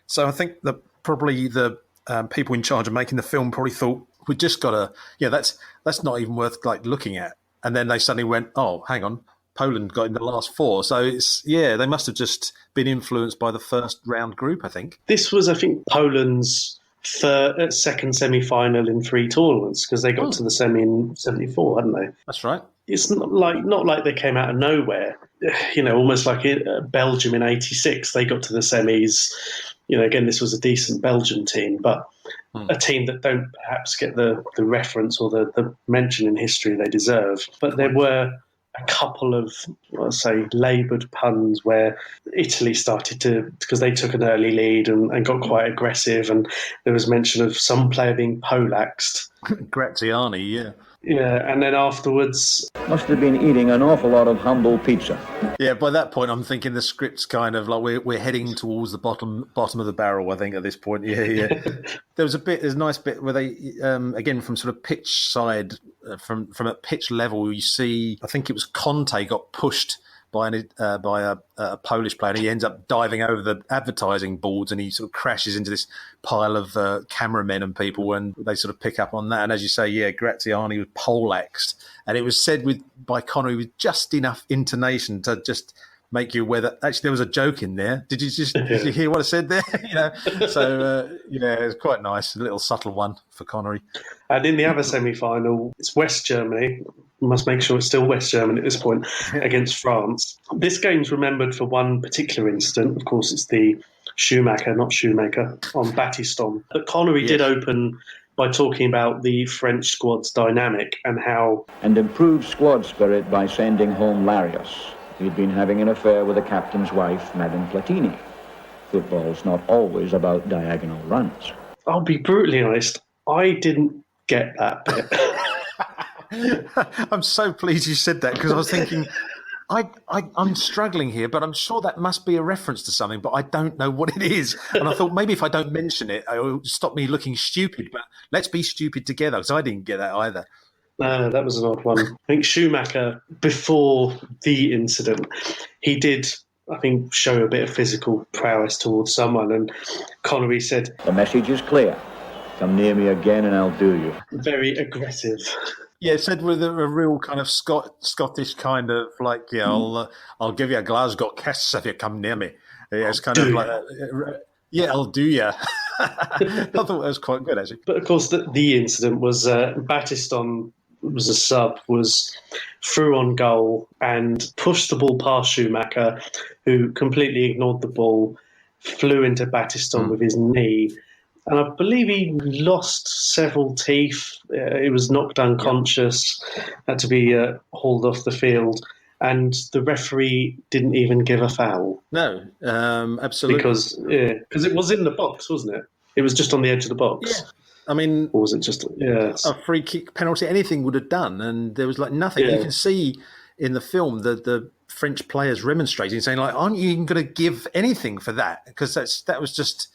So I think that probably the people in charge of making the film probably thought, we just got to, that's not even worth like looking at. And then they suddenly went, oh, hang on, Poland got in the last four. So they must have just been influenced by the first round group, I think. This was, I think, Poland's second semi-final in 3 tournaments, because they got to the semi in '74, hadn't they? That's right. It's not like they came out of nowhere. Almost like Belgium in '86, they got to the semis. Again, this was a decent Belgian team, but a team that don't perhaps get the reference or the mention in history they deserve. But there were a couple of, let's say, laboured puns where Italy started to, because they took an early lead and got quite aggressive, and there was mention of some player being poleaxed. Graziani, yeah. Yeah, and then afterwards... Must have been eating an awful lot of humble pizza. Yeah, by that point, I'm thinking the script's kind of like we're heading towards the bottom of the barrel, I think, at this point. Yeah. There's a nice bit where they, again, from sort of pitch side, from a pitch level, you see, I think it was Conte got pushed by a Polish player, and he ends up diving over the advertising boards, and he sort of crashes into this pile of cameramen and people, and they sort of pick up on that. And as you say, yeah, Graziani was poleaxed, and it was said by Connery with just enough intonation to just make you aware that actually there was a joke in there. Did you hear what I said there? So it's quite nice, a little subtle one for Connery. And in the other semi-final, it's West Germany. We must make sure it's still West Germany at this point, against France. This game's remembered for one particular incident. Of course, it's the Schumacher, not Shoemaker, on Battiston. But Connery did open by talking about the French squad's dynamic and how... And improved squad spirit by sending home Larios. He'd been having an affair with the captain's wife, Madame Platini. Football's not always about diagonal runs. I'll be brutally honest, I didn't get that bit. I'm so pleased you said that, because I was thinking, I'm struggling here, but I'm sure that must be a reference to something, but I don't know what it is. And I thought maybe if I don't mention it, it will stop me looking stupid, but let's be stupid together, because I didn't get that either. No, that was an odd one. I think Schumacher, before the incident, he did, I think, show a bit of physical prowess towards someone, and Connery said, "The message is clear. Come near me again and I'll do you." Very aggressive. Yeah, it said with a real kind of Scottish kind of like, I'll give you a Glasgow kiss if you come near me. Yeah, it's kind of like, I'll do ya. I thought that was quite good, actually. But of course, the incident was Battiston was a sub, was through on goal and pushed the ball past Schumacher, who completely ignored the ball, flew into Battiston with his knee. And I believe he lost several teeth. He was knocked unconscious, had to be hauled off the field. And the referee didn't even give a foul. No, absolutely. Because it was in the box, wasn't it? It was just on the edge of the box. Yeah. I mean, or was it just a free kick, penalty, anything would have done, and there was like nothing. Yeah. You can see in the film the French players remonstrating, saying like, "Aren't you even going to give anything for that?" Because that was just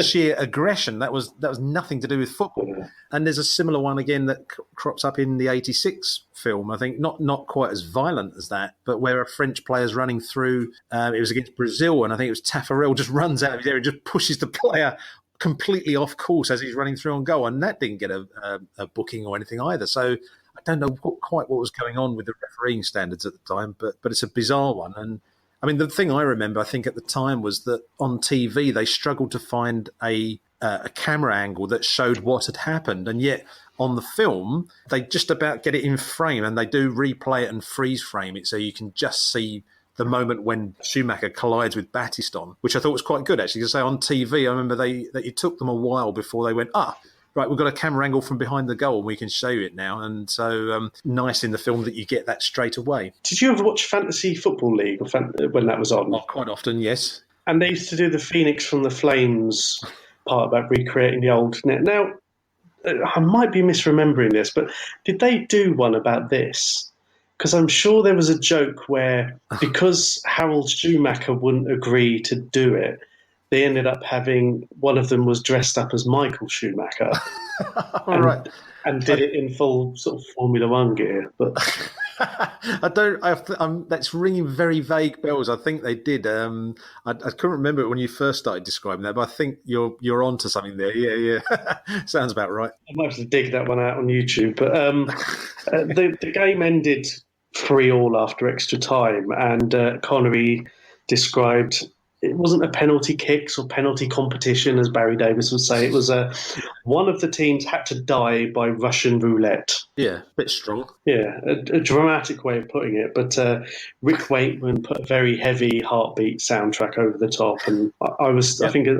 sheer aggression. That was nothing to do with football. Yeah. And there's a similar one again that crops up in the '86 film. I think not quite as violent as that, but where a French player's running through. It was against Brazil, and I think it was Taffarel just runs out of his area and just pushes the player completely off course as he's running through on goal, and that didn't get a booking or anything either. So I don't know quite what was going on with the refereeing standards at the time, but it's a bizarre one. And I mean, the thing I remember, I think at the time, was that on TV they struggled to find a a camera angle that showed what had happened, and yet on the film they just about get it in frame, and they do replay it and freeze frame it so you can just see the moment when Schumacher collides with Battiston, which I thought was quite good actually. Because on TV, I remember that it took them a while before they went, right, we've got a camera angle from behind the goal and we can show you it now. And so nice in the film that you get that straight away. Did you ever watch Fantasy Football League when that was on? Oh, quite often, yes. And they used to do the Phoenix from the Flames part about recreating the old net. Now, I might be misremembering this, but did they do one about this? Because I'm sure there was a joke where, because Harold Schumacher wouldn't agree to do it, they ended up having, one of them was dressed up as Michael Schumacher. Right. And did it in full sort of Formula One gear. But that's ringing very vague bells. I think they did. I couldn't remember it when you first started describing that, but I think you're onto something there. Yeah. Sounds about right. I might have to dig that one out on YouTube. But the game ended 3-3 after extra time, and Connery described it wasn't a penalty kicks or penalty competition, as Barry Davis would say. It was one of the teams had to die by Russian roulette. Yeah, a bit strong. Yeah, a dramatic way of putting it. But Rick Wakeman put a very heavy heartbeat soundtrack over the top, and I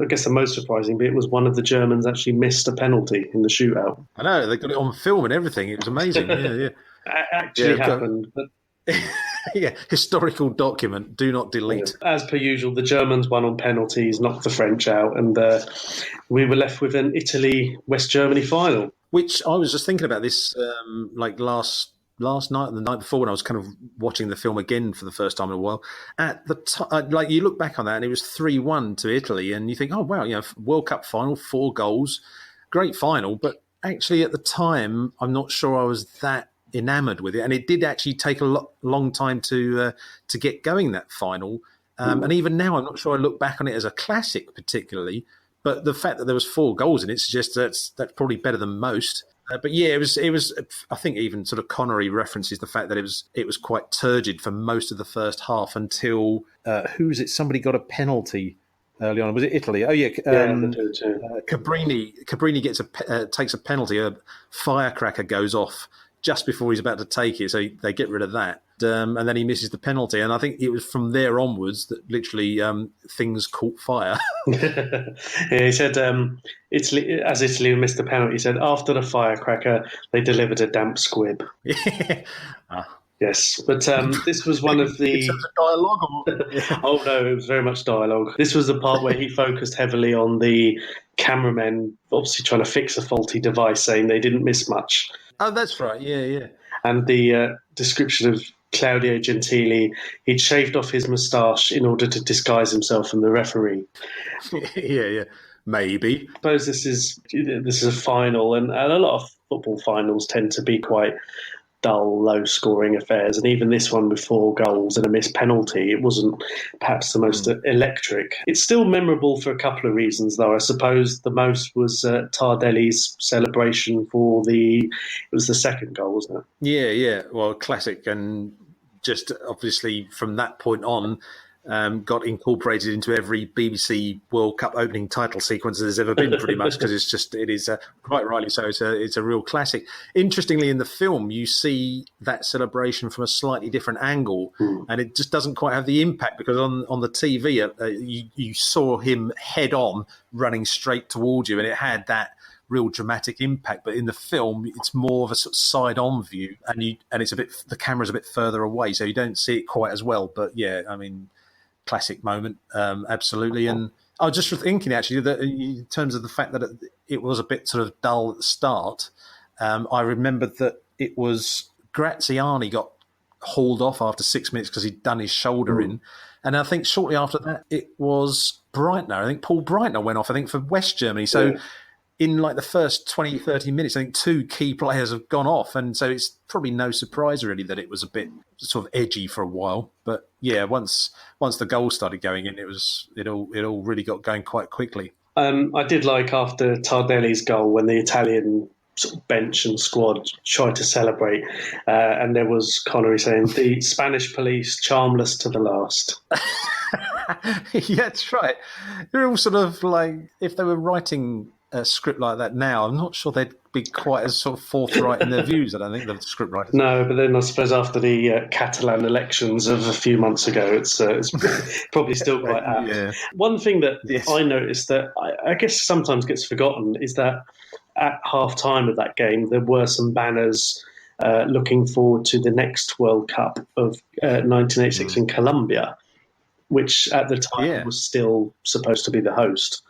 guess the most surprising bit was one of the Germans actually missed a penalty in the shootout. I know, they got it on film and everything. It was amazing. Yeah. Actually happened. But yeah, historical document. Do not delete. As per usual, the Germans won on penalties, knocked the French out, and we were left with an Italy-West Germany final. Which I was just thinking about this last night and the night before when I was kind of watching the film again for the first time in a while. At the you look back on that and it was 3-1 to Italy, and you think, oh wow, World Cup final, 4 goals, great final. But actually, at the time, I'm not sure I was that enamoured with it, and it did actually take a long time to get going, that final. And even now, I'm not sure I look back on it as a classic particularly, but the fact that there was 4 goals in it suggests that's probably better than most. But yeah, it was. I think even sort of Connery references the fact that it was quite turgid for most of the first half until somebody got a penalty early on. Was it Italy? Oh yeah, Cabrini takes a penalty. A firecracker goes off just before he's about to take it, so they get rid of that. And then he misses the penalty. And I think it was from there onwards that literally things caught fire. Yeah, he said Italy missed the penalty, he said after the firecracker, they delivered a damp squib. Yes, but this was one of the... In terms of dialogue? Oh, no, it was very much dialogue. This was the part where he focused heavily on the cameramen obviously trying to fix a faulty device, saying they didn't miss much. Oh, that's right, yeah. And the description of Claudio Gentili, he'd shaved off his moustache in order to disguise himself from the referee. Yeah, maybe. I suppose this is a final, and a lot of football finals tend to be quite dull, low-scoring affairs. And even this one with 4 goals and a missed penalty, it wasn't perhaps the most electric. It's still memorable for a couple of reasons, though. I suppose the most was Tardelli's celebration for it was the second goal, wasn't it? Yeah. Well, classic, and just obviously from that point on, got incorporated into every BBC World Cup opening title sequence there's ever been, pretty much, because it is quite rightly so. It's a real classic. Interestingly, in the film, you see that celebration from a slightly different angle, and it just doesn't quite have the impact, because on the TV, you saw him head on running straight towards you, and it had that real dramatic impact. But in the film, it's more of a sort of side-on view, and it's the camera's a bit further away, so you don't see it quite as well. But yeah, I mean, classic moment, absolutely. And I was just thinking, actually, that in terms of the fact that it was a bit sort of dull at the start, I remembered that it was Graziani got hauled off after 6 minutes because he'd done his shoulder in. And I think shortly after that, it was Breitner. I think Paul Breitner went off, for West Germany. So in like the first 20, 30 minutes, I think 2 key players have gone off. And so it's probably no surprise, really, that it was a bit sort of edgy for a while. But yeah, once the goal started going in, it all really got going quite quickly. I did like after Tardelli's goal when the Italian sort of bench and squad tried to celebrate, and there was Connery saying, "The Spanish police charmless to the last." Yeah, that's right. They're all sort of like, if they were writing a script like that now, I'm not sure they'd be quite as sort of forthright in their views. I don't think the script writers. No, but then I suppose after the Catalan elections of a few months ago, it's probably still quite apt. Yeah. One thing that Yes. I noticed that I guess sometimes gets forgotten is that at half time of that game, there were some banners looking forward to the next World Cup of 1986 in Colombia, which at the time was still supposed to be the host.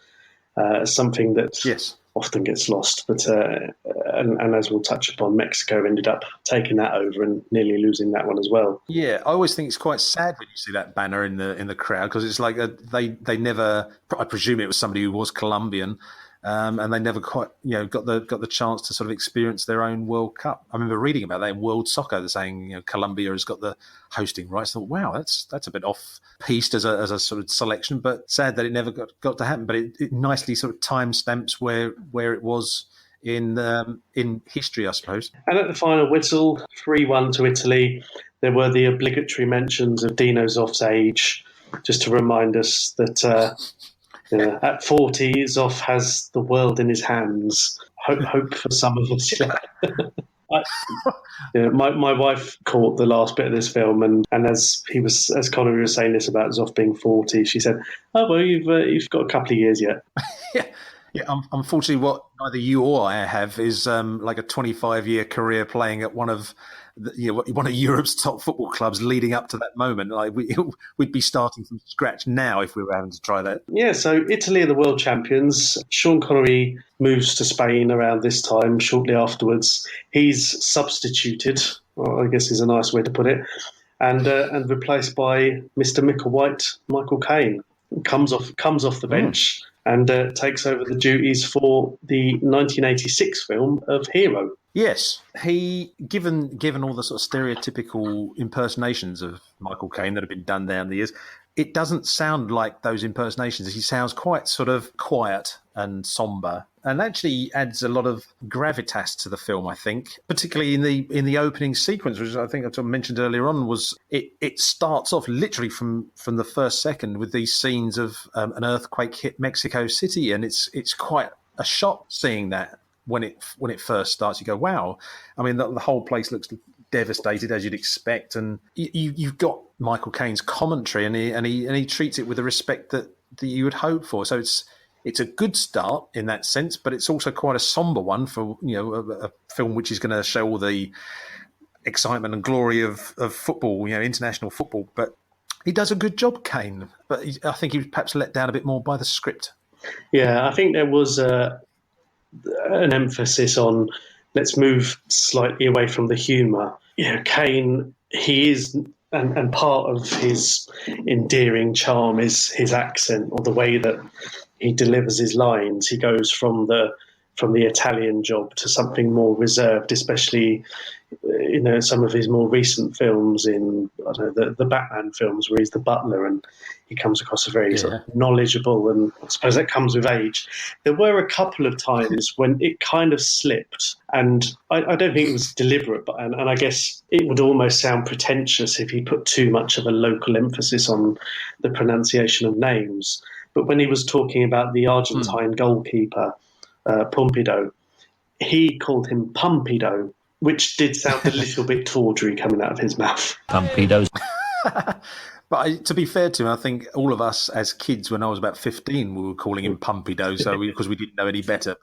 Something that often gets lost, but and as we'll touch upon, Mexico ended up taking that over and nearly losing that one as well. Yeah, I always think it's quite sad when you see that banner in the crowd, because it's like they never. I presume it was somebody who was Colombian. And they never quite, got the chance to sort of experience their own World Cup. I remember reading about that in World Soccer. They're saying, Colombia has got the hosting rights. I thought, wow, that's a bit off-piste as a sort of selection, but sad that it never got to happen. But it nicely sort of timestamps where it was in history, I suppose. And at the final whistle, 3-1 to Italy, there were the obligatory mentions of Dino Zoff's age, just to remind us that. At 40, Zoff has the world in his hands. Hope for some of us. My wife caught the last bit of this film, and as Connery was saying this about Zoff being 40, she said, "Oh well, you've got a couple of years yet." Yeah. Unfortunately, what neither you or I have is like a 25-year career playing at one of Europe's top football clubs leading up to that moment. Like we'd be starting from scratch now if we were having to try that. Yeah, so Italy are the world champions. Sean Connery moves to Spain around this time. Shortly afterwards, he's substituted, I guess is a nice way to put it, and replaced by Mr. Michael Caine. Comes off the bench and takes over the duties for the 1986 film of Hero. Yes, he given all the sort of stereotypical impersonations of Michael Caine that have been done down the years, it doesn't sound like those impersonations. He sounds quite sort of quiet and somber, and actually adds a lot of gravitas to the film, I think, particularly in the opening sequence, which I think I mentioned earlier on. Was it starts off literally from the first second with these scenes of an earthquake hit Mexico City, and it's quite a shock seeing that. When it first starts, you go, wow. I mean, the whole place looks devastated, as you'd expect, and you've got Michael Caine's commentary, and he treats it with the respect that you would hope for. So it's a good start in that sense, but it's also quite a somber one for a film which is going to show all the excitement and glory of football, international football. But he does a good job, Caine. But I think he was perhaps let down a bit more by the script. Yeah, I think there was an emphasis on let's move slightly away from the humour. Caine, he is, and part of his endearing charm is his accent or the way that he delivers his lines. He goes from the Italian job to something more reserved, especially some of his more recent films in the Batman films where he's the butler and he comes across as very sort of knowledgeable, and I suppose that comes with age. There were a couple of times when it kind of slipped, and I don't think it was deliberate, but and I guess it would almost sound pretentious if he put too much of a local emphasis on the pronunciation of names. But when he was talking about the Argentine goalkeeper, Pumpido, he called him Pumpido, which did sound a little bit tawdry coming out of his mouth. Pumpidos. But to be fair to him, I think all of us as kids, when I was about 15, we were calling him Pumpido, because we didn't know any better.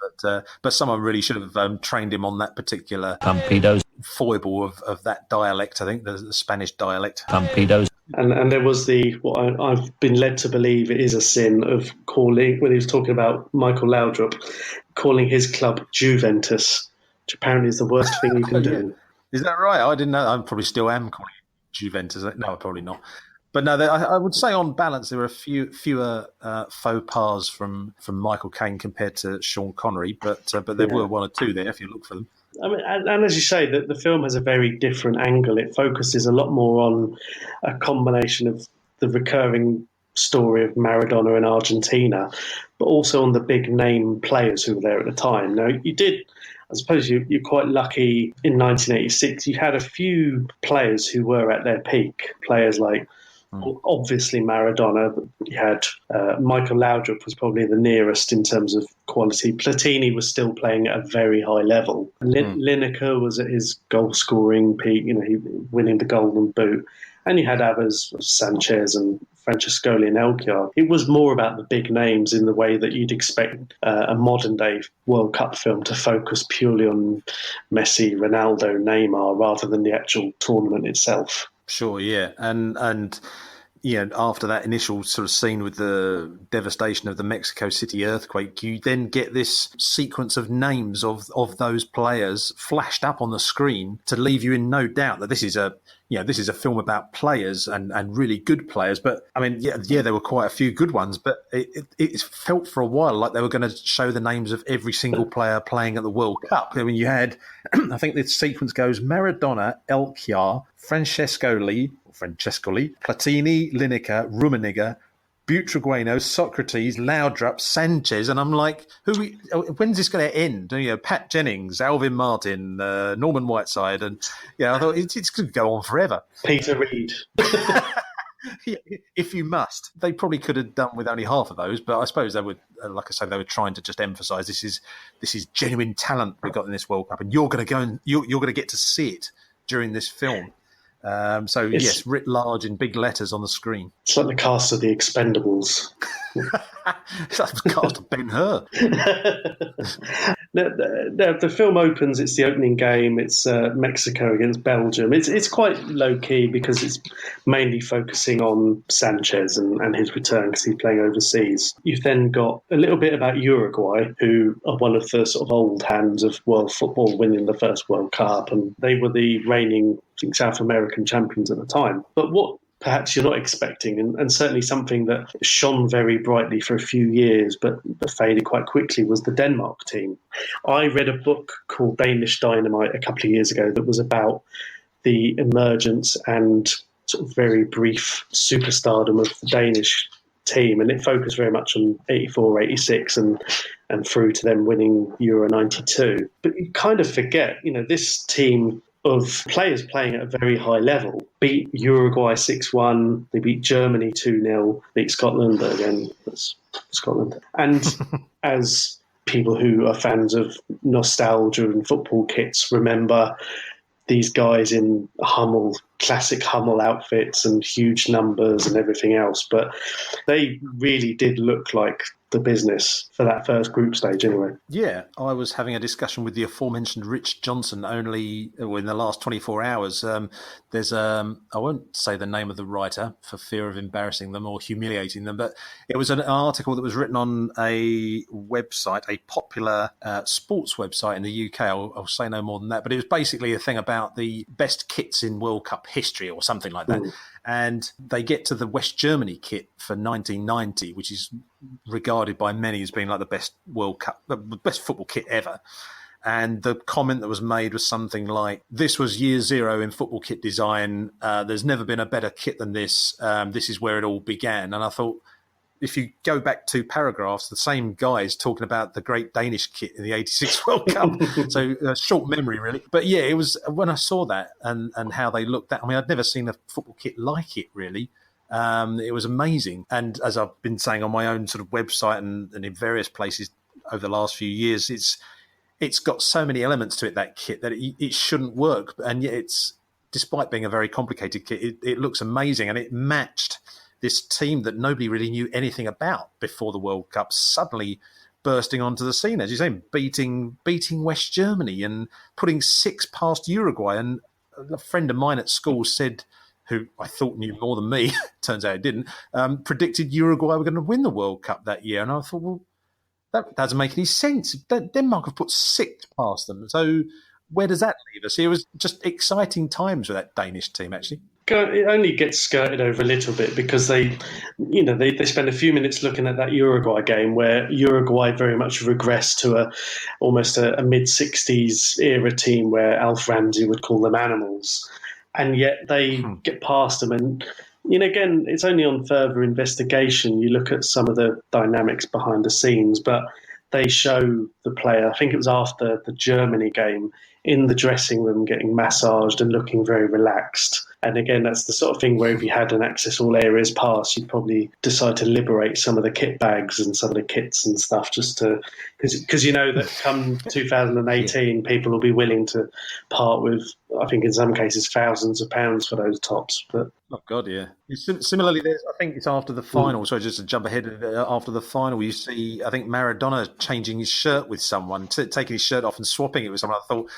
But someone really should have trained him on that particular Pumpidos foible of that dialect. I think the Spanish dialect. Pumpidos. And there was what I've been led to believe it is a sin of calling, when he was talking about Michael Laudrup, calling his club Juventus, which apparently is the worst thing you can do. Is that right? I didn't know. I probably still am calling it Juventus. No, probably not. But no, I would say on balance there were fewer faux pas from Michael Caine compared to Sean Connery, but there were one or two there if you look for them. I mean, and as you say, the film has a very different angle. It focuses a lot more on a combination of the recurring story of Maradona in Argentina, but also on the big name players who were there at the time. Now, I suppose you're quite lucky in 1986. You had a few players who were at their peak, players like Obviously Maradona, but you had Michael Laudrup was probably the nearest in terms of quality. Platini was still playing at a very high level. Lineker was at his goal-scoring peak, he winning the Golden Boot. And you had others, Sanchez and Francescoli and Elchiar. It was more about the big names in the way that you'd expect a modern-day World Cup film to focus purely on Messi, Ronaldo, Neymar, rather than the actual tournament itself. Sure, yeah. And after that initial sort of scene with the devastation of the Mexico City earthquake, you then get this sequence of names of those players flashed up on the screen to leave you in no doubt that this is a film about players and really good players. But I mean, there were quite a few good ones, but it felt for a while like they were going to show the names of every single player playing at the World Cup. I mean, you had, I think the sequence goes Maradona, Elchiar, Francescoli, Platini, Lineker, Rummenigge, Butragueno, Socrates, Laudrup, Sanchez, and I'm like, when's this going to end? Pat Jennings, Alvin Martin, Norman Whiteside, and I thought it's going to go on forever. Peter Reid. If you must. They probably could have done with only half of those, but I suppose they would, like I say, they were trying to just emphasise this is genuine talent we've got in this World Cup, and you're going to go and you're going to get to see it during this film. Yes, writ large in big letters on the screen. It's like the cast of The Expendables. It's like the cast of Ben-Hur. The film opens, it's the opening game, it's Mexico against Belgium. It's quite low-key because it's mainly focusing on Sanchez and his return because he's playing overseas. You've then got a little bit about Uruguay, who are one of the sort of old hands of world football, winning the first World Cup, and they were the reigning South American champions at the time. But what perhaps you're not expecting, and certainly something that shone very brightly for a few years but faded quite quickly, was the Denmark team. I read a book called Danish Dynamite a couple of years ago that was about the emergence and sort of very brief superstardom of the Danish team, and it focused very much on 84, 86 and through to them winning Euro 92. But you kind of forget, this team of players playing at a very high level beat Uruguay 6-1, they beat Germany 2-0, beat Scotland, but again, that's Scotland. And as people who are fans of nostalgia and football kits remember, these guys in classic Hummel outfits and huge numbers and everything else, but they really did look like the business for that first group stage anyway. Yeah, I was having a discussion with the aforementioned Rich Johnson only in the last 24 hours. There's I won't say the name of the writer for fear of embarrassing them or humiliating them, but it was an article that was written on a website, a popular sports website in the UK. I'll say no more than that, but it was basically a thing about the best kits in World Cup history or something like that. And they get to the West Germany kit for 1990, which is regarded by many as being like the best World Cup, the best football kit ever. And the comment that was made was something like, this was year zero in football kit design. There's never been a better kit than this. This is where it all began. And I thought, if you go back 2 paragraphs, the same guys talking about the great Danish kit in the 86 World Cup. So short memory, really. But yeah, it was when I saw that and how they looked at, I mean, I'd never seen a football kit like it, really. It was amazing. And as I've been saying on my own sort of website and in various places over the last few years, it's got so many elements to it, that kit, that it shouldn't work. And yet despite being a very complicated kit, it looks amazing. And it matched this team that nobody really knew anything about before the World Cup suddenly bursting onto the scene, as you say, beating West Germany and putting 6 past Uruguay. And a friend of mine at school said, who I thought knew more than me, turns out it didn't, predicted Uruguay were going to win the World Cup that year. And I thought, well, that doesn't make any sense. Denmark have put 6 past them. So where does that leave us? It was just exciting times with that Danish team, actually. It only gets skirted over a little bit because they spend a few minutes looking at that Uruguay game where Uruguay very much regressed to almost a mid-60s era team where Alf Ramsey would call them animals. And yet they get past them. And, again, it's only on further investigation you look at some of the dynamics behind the scenes, but they show the player, I think it was after the Germany game, in the dressing room getting massaged and looking very relaxed. And again, that's the sort of thing where if you had an access all areas pass, you'd probably decide to liberate some of the kit bags and some of the kits and stuff just to, because you know that come 2018, people will be willing to part with, I think in some cases, thousands of pounds for those tops. But oh God, yeah. Similarly, I think it's after the final. Sorry, just to jump ahead. After the final, you see, I think Maradona changing his shirt with someone, taking his shirt off and swapping it with someone. I thought,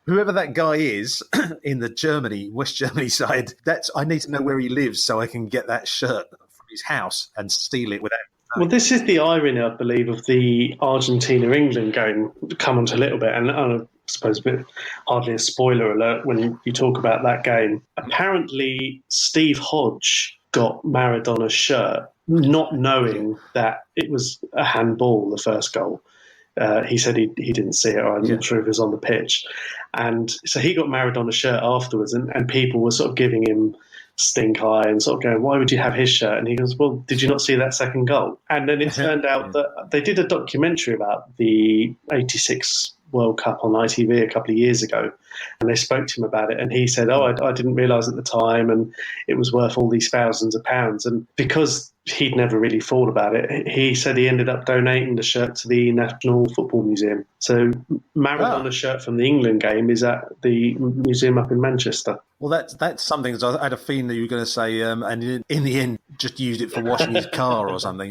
whoever that guy is in the West Germany side, I need to know where he lives so I can get that shirt from his house and steal it without. Well, this is the irony, I believe, of the Argentina-England game. Come on to a little bit, and I suppose hardly a spoiler alert when you talk about that game. Apparently, Steve Hodge got Maradona's shirt, not knowing that it was a handball, the first goal. He said he didn't see it, or I'm not sure if it was on the pitch. And so he got Maradona's shirt afterwards, and people were sort of giving him stink eye and sort of going, why would you have his shirt? And he goes, well, did you not see that second goal? And then it turned out that they did a documentary about the 86 World Cup on ITV a couple of years ago, and they spoke to him about it, and he said, I didn't realise at the time, and it was worth all these thousands of pounds. And because he'd never really thought about it, he said he ended up donating the shirt to the National Football Museum. So Maradona's shirt from the England game is at the museum up in Manchester. Well, that's something. I had a feeling that you were going to say, and in the end, just used it for washing his car or something.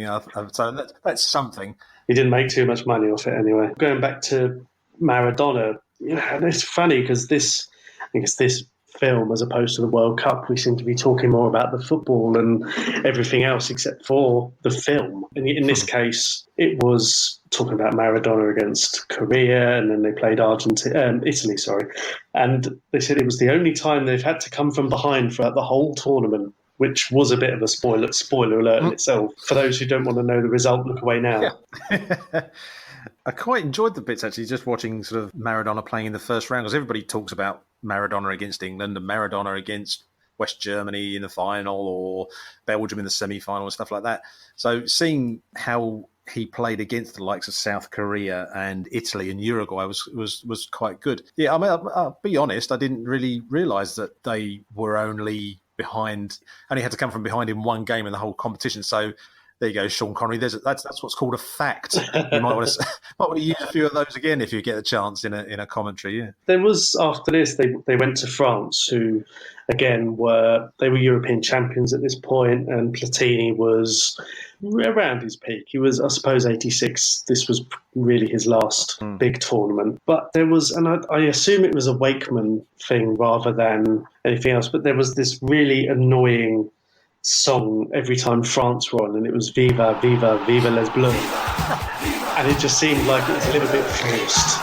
So that's something. He didn't make too much money off it anyway. Going back to Maradona, and it's funny because I think it's this film as opposed to the World Cup, we seem to be talking more about the football and everything else except for the film. And in this case, it was talking about Maradona against Korea, and then they played Italy, and they said it was the only time they've had to come from behind throughout the whole tournament, which was a bit of a spoiler alert in itself. For those who don't want to know the result, look away now. Yeah. I quite enjoyed the bits, actually, just watching sort of Maradona playing in the first round, because everybody talks about Maradona against England and Maradona against West Germany in the final or Belgium in the semi-final and stuff like that. So seeing how he played against the likes of South Korea and Italy and Uruguay was quite good. Yeah, I mean, I'll be honest, I didn't really realise that they were only had to come from behind in one game in the whole competition. So there you go, Sean Connery. That's what's called a fact. You might want to use a few of those again if you get a chance in a commentary. Yeah. There was, after this, they went to France, who again were European champions at this point, and Platini was around his peak. He was, I suppose, 86. This was really his last big tournament. But there was, and I assume it was a Wakeman thing rather than anything else. But there was this really annoying song every time France were on, and it was Viva, Viva, Viva les Bleus. And it just seemed like it was a little bit forced.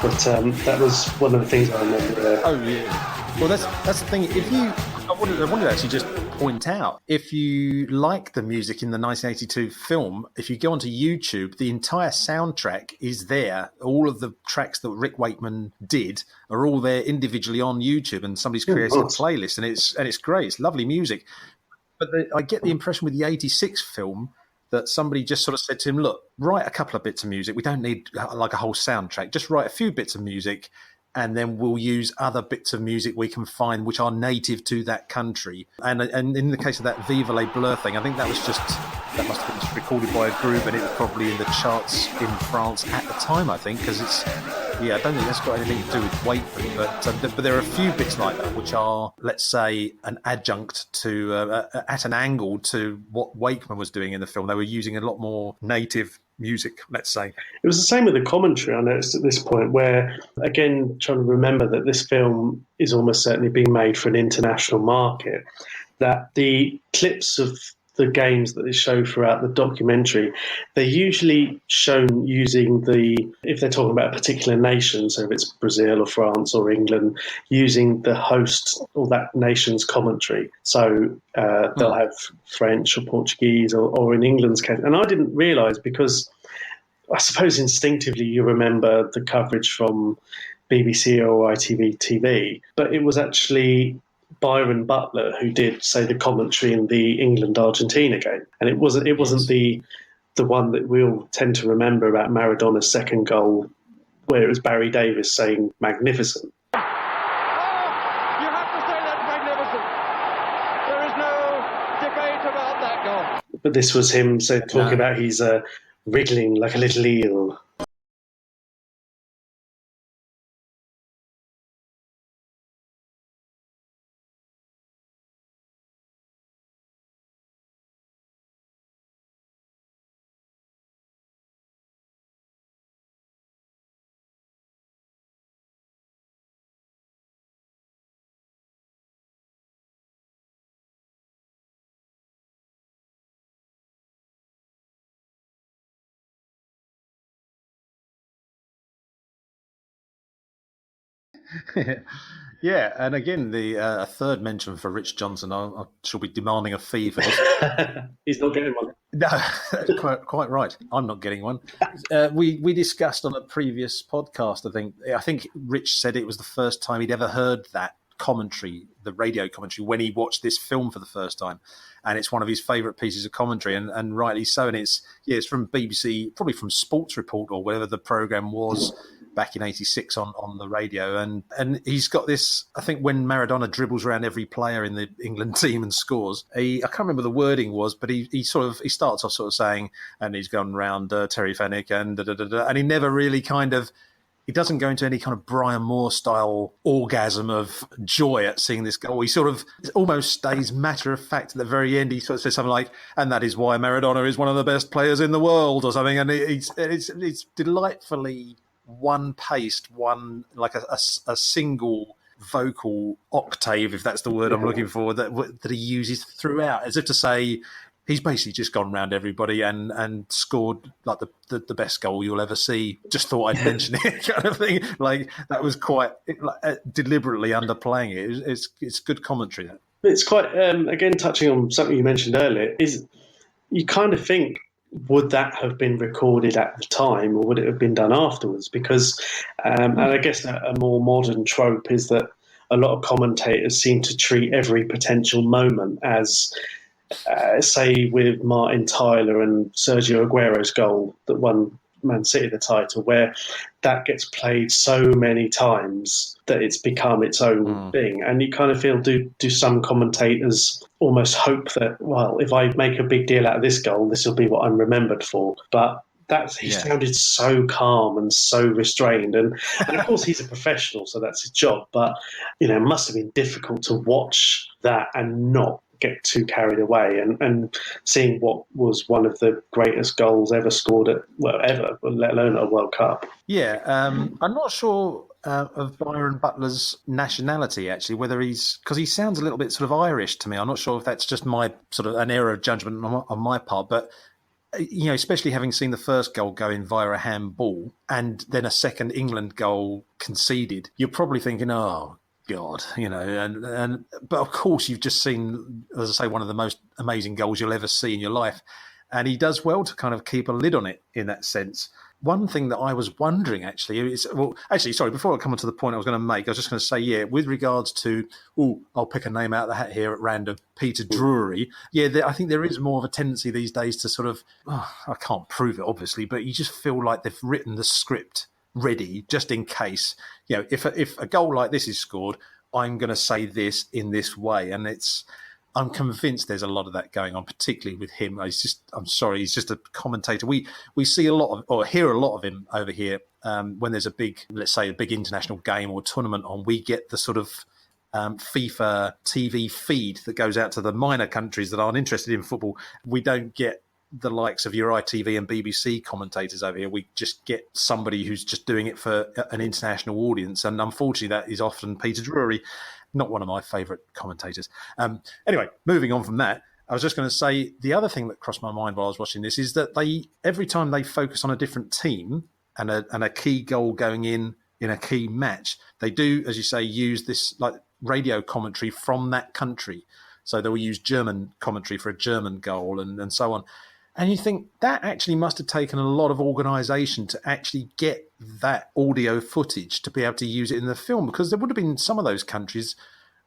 But that was one of the things I remember there. Oh, yeah. Well, that's the thing. I wanted to actually just point out, if you like the music in the 1982 film, if you go onto YouTube, the entire soundtrack is there. All of the tracks that Rick Wakeman did are all there individually on YouTube, and somebody's created a playlist, and it's great. It's lovely music. But I get the impression with the 86 film that somebody just sort of said to him, look, write a couple of bits of music. We don't need like a whole soundtrack. Just write a few bits of music, and then we'll use other bits of music we can find which are native to that country. And in the case of that Viva Les Bleus thing, I think that must have been recorded by a group, and it was probably in the charts in France at the time, I think, because I don't think that's got anything to do with Wakeman, but there are a few bits like that which are, let's say, an adjunct to, at an angle to what Wakeman was doing in the film. They were using a lot more native music, let's say. It was the same with the commentary, I noticed at this point, where, again, trying to remember that this film is almost certainly being made for an international market, that the clips of the games that they show throughout the documentary, they're usually shown using if they're talking about a particular nation, so if it's Brazil or France or England, using the host or that nation's commentary. So they'll have French or Portuguese or in England's case. And I didn't realise, because I suppose instinctively you remember the coverage from BBC or ITV TV, but it was actually Byron Butler who did, say, the commentary in the England-Argentina game, and it wasn't the one that we all tend to remember about Maradona's second goal, where it was Barry Davis saying "magnificent." Oh, you have to say that's magnificent. about that goal. But this was him talking about he's wriggling like a little eel. Yeah, and again, the third mention for Rich Johnson. I shall be demanding a fee for this. He's not getting one. No, that's quite right. I'm not getting one. We discussed on a previous podcast. I think Rich said it was the first time he'd ever heard that commentary, the radio commentary, when he watched this film for the first time, and it's one of his favourite pieces of commentary, and rightly so. And it's from BBC, probably from Sports Report or whatever the programme was back in '86 on the radio, and he's got this. I think when Maradona dribbles around every player in the England team and scores, I can't remember the wording was, but he starts off sort of saying, and he's gone round Terry Fenwick and and he never really he doesn't go into any kind of Brian Moore style orgasm of joy at seeing this goal. He sort of almost stays matter of fact at the very end. He sort of says something like, "And that is why Maradona is one of the best players in the world," or something. And it's delightfully one-paced, like a single vocal octave, if that's the word I'm looking for, that he uses throughout, as if to say he's basically just gone round everybody and scored like the best goal you'll ever see. Just thought I'd mention it, kind of thing. Like that was quite deliberately underplaying it. It's good commentary. That. It's quite again touching on something you mentioned earlier. Is you kind of think, would that have been recorded at the time, or would it have been done afterwards? Because, and I guess a more modern trope is that a lot of commentators seem to treat every potential moment as, say, with Martin Tyler and Sergio Aguero's goal that won Man City the title, where that gets played so many times that it's become its own thing. And you kind of feel, do some commentators almost hope that, well, if I make a big deal out of this goal, this will be what I'm remembered for. But he sounded so calm and so restrained. And of course, he's a professional, so that's his job. But, it must have been difficult to watch that and not get too carried away, and seeing what was one of the greatest goals ever scored ever, let alone at a World Cup. Yeah, I'm not sure of Byron Butler's nationality, actually, whether because he sounds a little bit sort of Irish to me. I'm not sure if that's just my sort of an error of judgment on my part, but especially having seen the first goal go in via a handball and then a second England goal conceded, you're probably thinking, oh God, but of course you've just seen, as I say, one of the most amazing goals you'll ever see in your life, and he does well to kind of keep a lid on it in that sense. One thing that I was wondering before I come on to the point I was going to make, I was just going to say, with regards to, I'll pick a name out of the hat here at random, Peter Drury. I think there is more of a tendency these days to sort of, I can't prove it obviously, but you just feel like they've written the script ready just in case, if a goal like this is scored, I'm going to say this in this way. And I'm convinced there's a lot of that going on, particularly with him. I'm sorry, he's just a commentator. We see a lot of, or hear a lot of him over here when there's a big international game or tournament on. We get the sort of FIFA TV feed that goes out to the minor countries that aren't interested in football. We don't get the likes of your ITV and BBC commentators over here. We just get somebody who's just doing it for an international audience. And unfortunately, that is often Peter Drury, not one of my favourite commentators. Anyway, moving on from that, I was just going to say the other thing that crossed my mind while I was watching this is that every time they focus on a different team and a key goal going in a key match, they do, as you say, use this like radio commentary from that country. So they will use German commentary for a German goal and so on. And you think that actually must have taken a lot of organisation to actually get that audio footage to be able to use it in the film, because there would have been some of those countries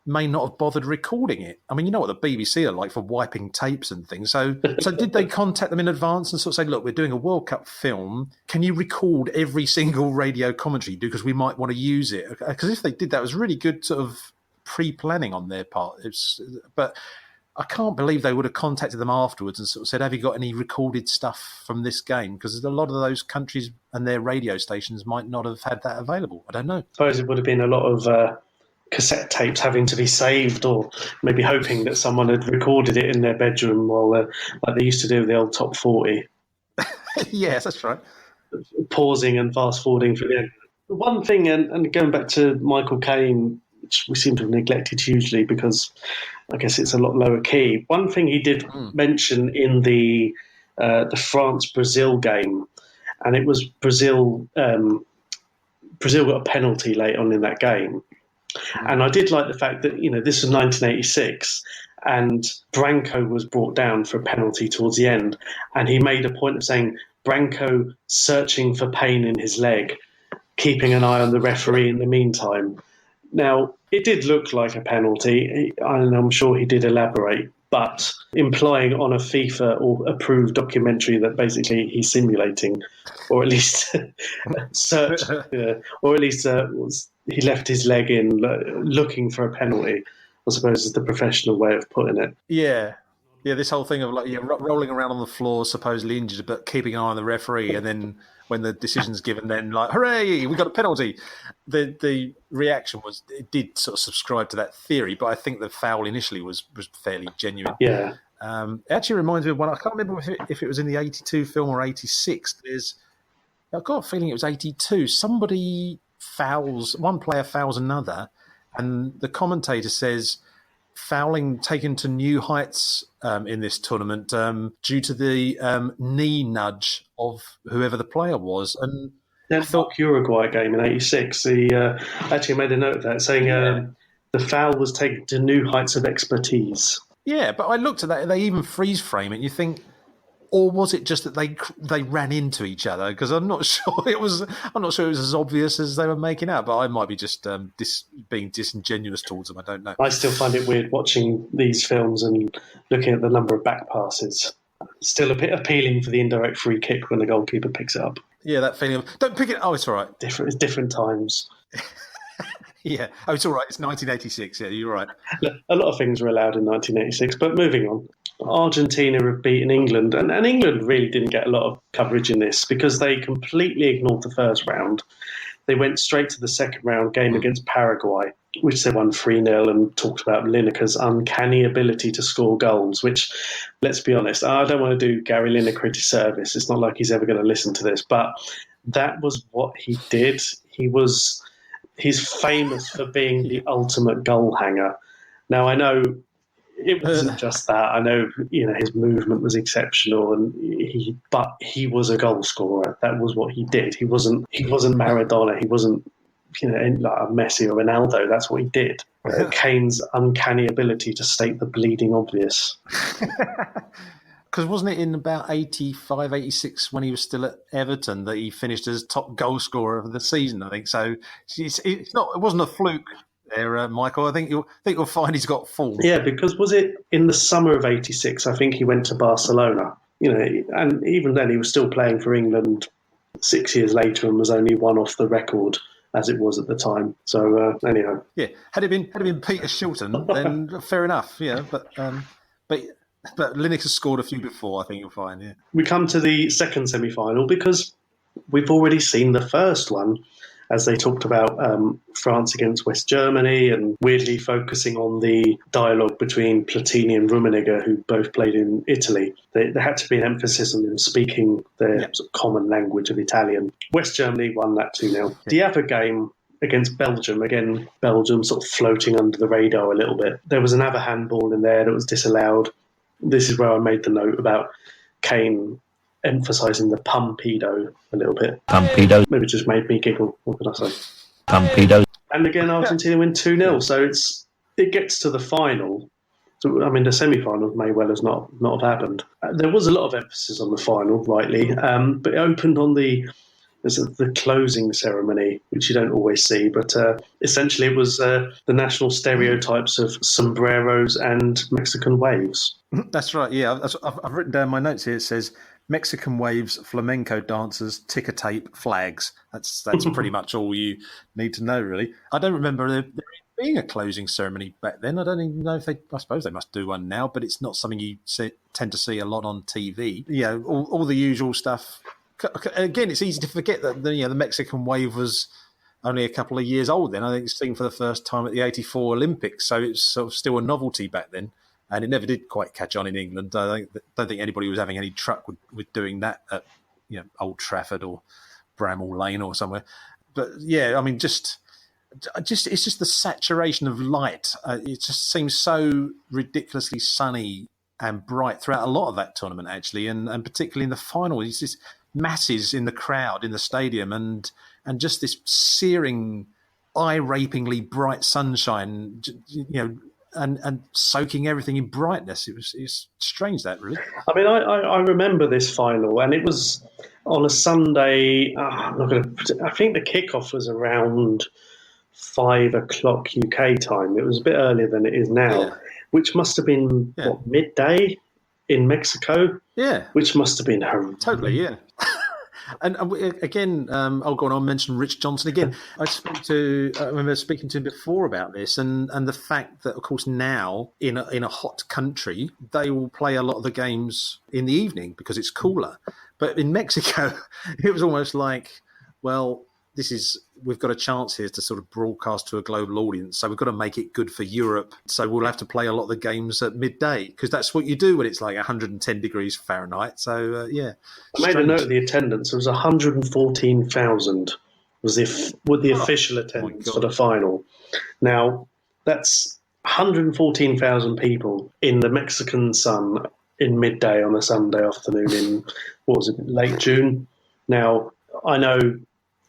may not have bothered recording it. I mean, you know what the BBC are like for wiping tapes and things. So did they contact them in advance and sort of say, look, we're doing a World Cup film. Can you record every single radio commentary you do, because we might want to use it? Because if they did, that was really good sort of pre-planning on their part. But I can't believe they would have contacted them afterwards and sort of said, have you got any recorded stuff from this game? Because a lot of those countries and their radio stations might not have had that available. I don't know. I suppose it would have been a lot of cassette tapes having to be saved, or maybe hoping that someone had recorded it in their bedroom while like they used to do with the old Top 40. Yes, that's right. Pausing and fast forwarding for the end. One thing, and going back to Michael Caine, which we seem to have neglected hugely because I guess it's a lot lower key. One thing he did mention in the France-Brazil game, and it was Brazil. Brazil got a penalty late on in that game, and I did like the fact that this was 1986, and Branco was brought down for a penalty towards the end, and he made a point of saying Branco searching for pain in his leg, keeping an eye on the referee in the meantime. Now, it did look like a penalty, and I'm sure he did elaborate, but implying on a FIFA or approved documentary that basically he's simulating, or at least he left his leg in looking for a penalty, I suppose is the professional way of putting it. Yeah. Yeah, this whole thing of rolling around on the floor, supposedly injured, but keeping an eye on the referee, and then when the decision's given, then like, hooray, we got a penalty. The reaction was, it did sort of subscribe to that theory, but I think the foul initially was fairly genuine. Yeah. It actually reminds me of one, I can't remember if it was in the 82 film or 86. I've got a feeling it was 82. One player fouls another, and the commentator says, fouling taken to new heights in this tournament due to the knee nudge of whoever the player was. And I thought Uruguay game in '86, he actually made a note of that, saying the foul was taken to new heights of expertise. Yeah, but I looked at that, they even freeze frame it, and you think, or was it just that they ran into each other? Because I'm not sure it was as obvious as they were making out. But I might be just being disingenuous towards them. I don't know. I still find it weird watching these films and looking at the number of back passes. Still a bit appealing for the indirect free kick when the goalkeeper picks it up. Yeah, that feeling of don't pick it. Oh, it's all right. It's different times. Yeah. Oh, it's all right. It's 1986. Yeah, you're right. A lot of things were allowed in 1986. But moving on. Argentina have beaten England, and England really didn't get a lot of coverage in this because they completely ignored the first round. They went straight to the second round game against Paraguay, which they won 3-0, and talked about Lineker's uncanny ability to score goals, which, let's be honest, I don't want to do Gary Lineker a disservice. It's not like he's ever going to listen to this, but that was what he did. He's famous for being the ultimate goal hanger. Now, I know it wasn't just that. I know, his movement was exceptional, but he was a goal scorer. That was what he did. He wasn't Maradona. He wasn't, like a Messi or Ronaldo. That's what he did. Caine's uncanny ability to state the bleeding obvious. Because wasn't it in about 85, 86 when he was still at Everton that he finished as top goal scorer of the season? I think so. It wasn't a fluke there, Michael. I think you'll find he's got form. Yeah, because was it in the summer of '86? I think he went to Barcelona. And even then he was still playing for England 6 years later and was only one off the record as it was at the time. So anyhow, yeah, had it been Peter Shilton, then fair enough. Yeah, but Lineker has scored a few before. I think you'll find. Yeah, we come to the second semi-final because we've already seen the first one, as they talked about France against West Germany, and weirdly focusing on the dialogue between Platini and Rummenigge, who both played in Italy. There had to be an emphasis on them speaking their sort of common language of Italian. West Germany won that 2-0. Yeah. The other game against Belgium, again, Belgium sort of floating under the radar a little bit. There was another handball in there that was disallowed. This is where I made the note about Caine emphasising the pumpedo a little bit. Pumpedo. Maybe it just made me giggle. What can I say? Pumpedo. And again, Argentina win 2-0. So it gets to the final. So, I mean, the semi-final may well has not have happened. There was a lot of emphasis on the final, rightly, but it opened on the closing ceremony, which you don't always see. But essentially it was the national stereotypes of sombreros and Mexican waves. That's right, yeah. I've written down my notes here. It says Mexican waves, flamenco dancers, ticker tape, flags. That's pretty much all you need to know, really. I don't remember. There being a closing ceremony back then. I don't even know if I suppose they must do one now, but it's not something you tend to see a lot on TV. All the usual stuff. Again, it's easy to forget that the Mexican wave was only a couple of years old then. I think it's seen for the first time at the '84 Olympics, so it's sort of still a novelty back then, and it never did quite catch on in England. I don't think anybody was having any truck with doing that at Old Trafford or Bramall Lane or somewhere. But yeah, I mean, just it's just the saturation of light. It just seems so ridiculously sunny and bright throughout a lot of that tournament, actually, and particularly in the final. It's just masses in the crowd in the stadium, and just this searing, eye-rapingly bright sunshine, and soaking everything in brightness. It's strange, that, really. I mean, I remember this final, and it was on a Sunday. I think the kickoff was around 5 o'clock UK time. It was a bit earlier than it is now, which must have been midday in Mexico. Yeah, which must have been horrendous. Totally, yeah. And again, I'll go on. I'll mention Rich Johnson again. I remember speaking to him before about this, and the fact that, of course, now in a hot country, they will play a lot of the games in the evening because it's cooler. But in Mexico, it was almost like, well, we've got a chance here to sort of broadcast to a global audience, so we've got to make it good for Europe. So we'll have to play a lot of the games at midday, because that's what you do when it's like 110 degrees Fahrenheit. So I made a note of the attendance. It was 114,000 was the official attendance for the final. Now that's 114,000 people in the Mexican sun in midday on a Sunday afternoon in late June. Now I know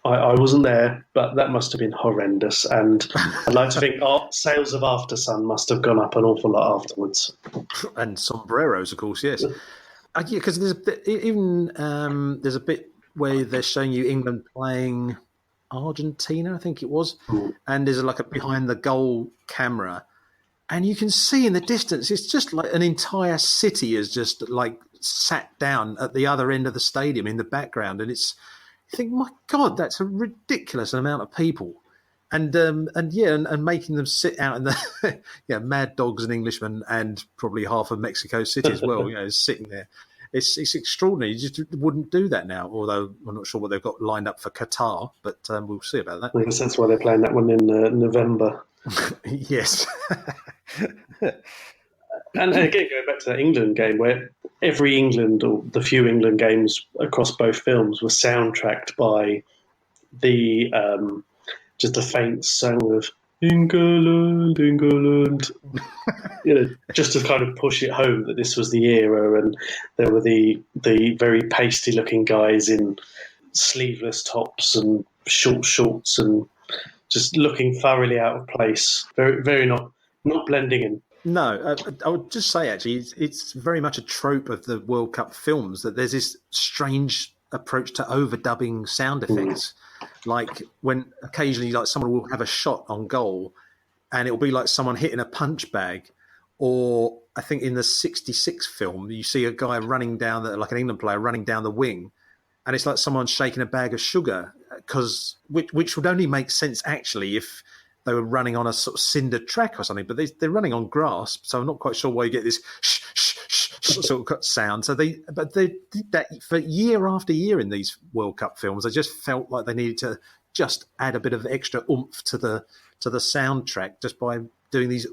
I wasn't there, but that must have been horrendous. And I'd like to think sales of After Sun must have gone up an awful lot afterwards. And sombreros, of course, yes. Because there's a bit, there's a bit where they're showing you England playing Argentina, I think it was. And there's like a behind the goal camera. And you can see in the distance, it's just like an entire city is just like sat down at the other end of the stadium in the background. And you think, my God, that's a ridiculous amount of people, and making them sit out in the Mad Dogs and Englishmen and probably half of Mexico City as well, sitting there. It's extraordinary. You just wouldn't do that now. Although I'm not sure what they've got lined up for Qatar, but we'll see about that. I guess that's why they're playing that one in November. Yes. And again, going back to that England game, where every England or the few England games across both films were soundtracked by the just a faint song of England, England, just to kind of push it home that this was the era, and there were the very pasty-looking guys in sleeveless tops and short shorts and just looking thoroughly out of place, very, very not blending in. No, I would just say, actually, it's very much a trope of the World Cup films that there's this strange approach to overdubbing sound effects. Like when occasionally like someone will have a shot on goal and it'll be like someone hitting a punch bag. Or I think in the 66 film, you see a guy running down, like an England player running down the wing, and it's like someone shaking a bag of sugar, which would only make sense, actually, if they were running on a sort of cinder track or something, but they're running on grass, so I'm not quite sure why you get this shh, shh, shh, shh sort of sound. So they did that for year after year in these World Cup films. I just felt like they needed to just add a bit of extra oomph to the soundtrack just by doing these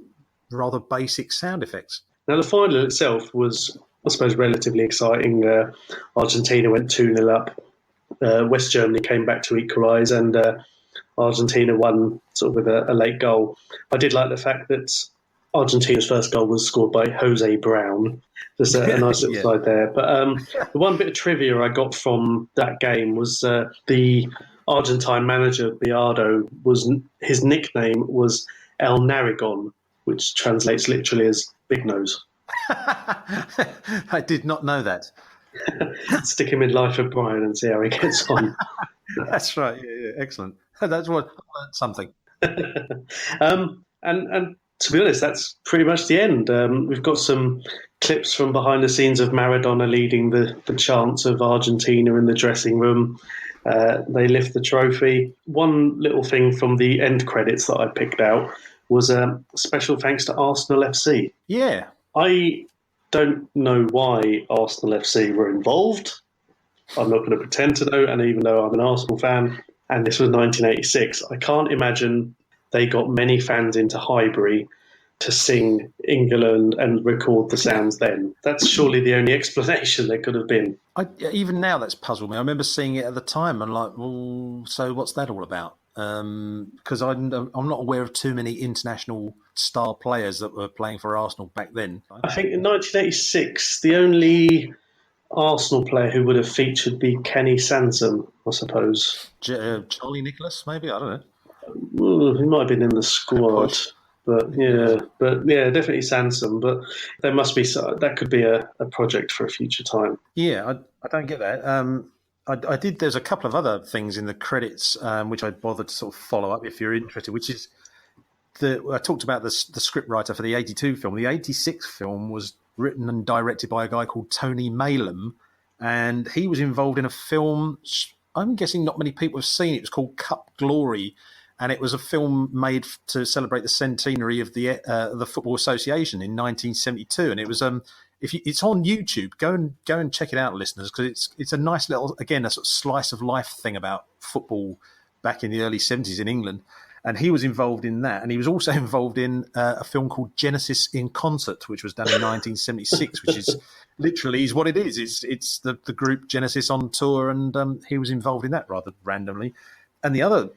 rather basic sound effects. Now the final itself was, I suppose, relatively exciting. Argentina went 2-0 up. West Germany came back to equalise, and Argentina won sort of with a late goal. I did like the fact that Argentina's first goal was scored by Jose Brown. Just a nice little side there. But the one bit of trivia I got from that game was the Argentine manager, Biardo, his nickname was El Narragon, which translates literally as Big Nose. I did not know that. Stick him in Life of Brian and see how he gets on. That's right. Yeah, excellent. That's what I learned something. And to be honest, that's pretty much the end. We've got some clips from behind the scenes of Maradona leading the chants of Argentina in the dressing room. They lift the trophy. One little thing from the end credits that I picked out was special thanks to Arsenal FC. Yeah. I don't know why Arsenal FC were involved. I'm not going to pretend to know, and even though I'm an Arsenal fan, and this was 1986, I can't imagine they got many fans into Highbury to sing England and record the sounds then. That's surely the only explanation there could have been. Even now, that's puzzled me. I remember seeing it at the time and like, well, so what's that all about? Because I'm not aware of too many international star players that were playing for Arsenal back then. I think in 1986, the only Arsenal player who would have featured be Kenny Sansom, I suppose. Charlie Nicholas, maybe? I don't know. He might have been in the squad. But definitely Sansom. But there must be that could be a project for a future time. Yeah, I don't get that. I did. There's a couple of other things in the credits which I bothered to sort of follow up if you're interested. Which is I talked about the script writer for the '82 film. The '86 film was written and directed by a guy called Tony Malum, and he was involved in a film. I'm guessing not many people have seen it. It was called Cup Glory. And it was a film made to celebrate the centenary of the Football Association in 1972, and it was it's on YouTube. Go and check it out, listeners, because it's a nice little, again, a sort of slice of life thing about football back in the early 70s in England. And he was involved in that, and he was also involved in a film called Genesis in Concert, which was done in 1976, which is literally is what it is. It's the group Genesis on tour, and he was involved in that rather randomly. And the other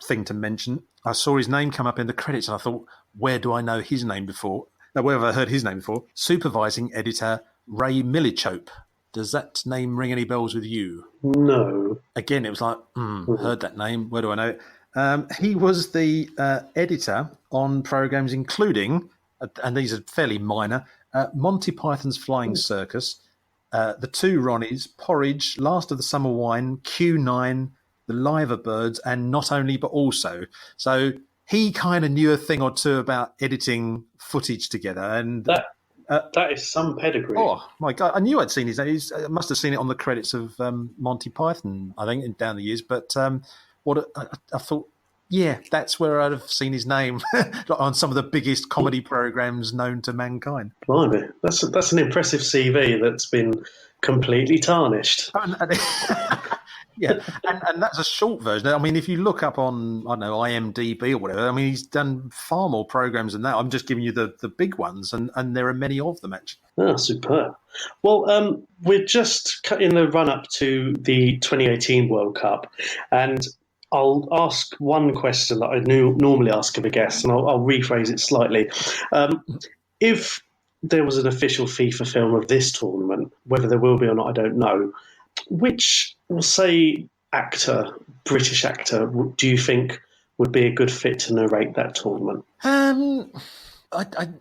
thing to mention, I saw his name come up in the credits and I thought, where do I know his name before? Now, where have I heard his name before? Supervising editor Ray Millichope. Does that name ring any bells with you? No. Again, it was like, heard that name. Where do I know it? He was the editor on programs including, and these are fairly minor, Monty Python's Flying Circus, The Two Ronnies, Porridge, Last of the Summer Wine, Q9, The Liver Birds, and Not Only But Also. So he kind of knew a thing or two about editing footage together. And that is some pedigree. Oh, my God. I knew I'd seen his name. I must have seen it on the credits of Monty Python, I think, down the years. But I thought, yeah, that's where I'd have seen his name on some of the biggest comedy programs known to mankind. Blimey. That's an impressive CV that's been completely tarnished. Yeah, and that's a short version. I mean, if you look up on, I don't know, IMDb or whatever, I mean, he's done far more programs than that. I'm just giving you the big ones, and there are many of them, actually. Oh, superb. Well, we're just in the run-up to the 2018 World Cup, and I'll ask one question that I normally ask of a guest, and I'll rephrase it slightly. If there was an official FIFA film of this tournament, whether there will be or not, I don't know, which, we'll say, British actor, do you think would be a good fit to narrate that tournament? I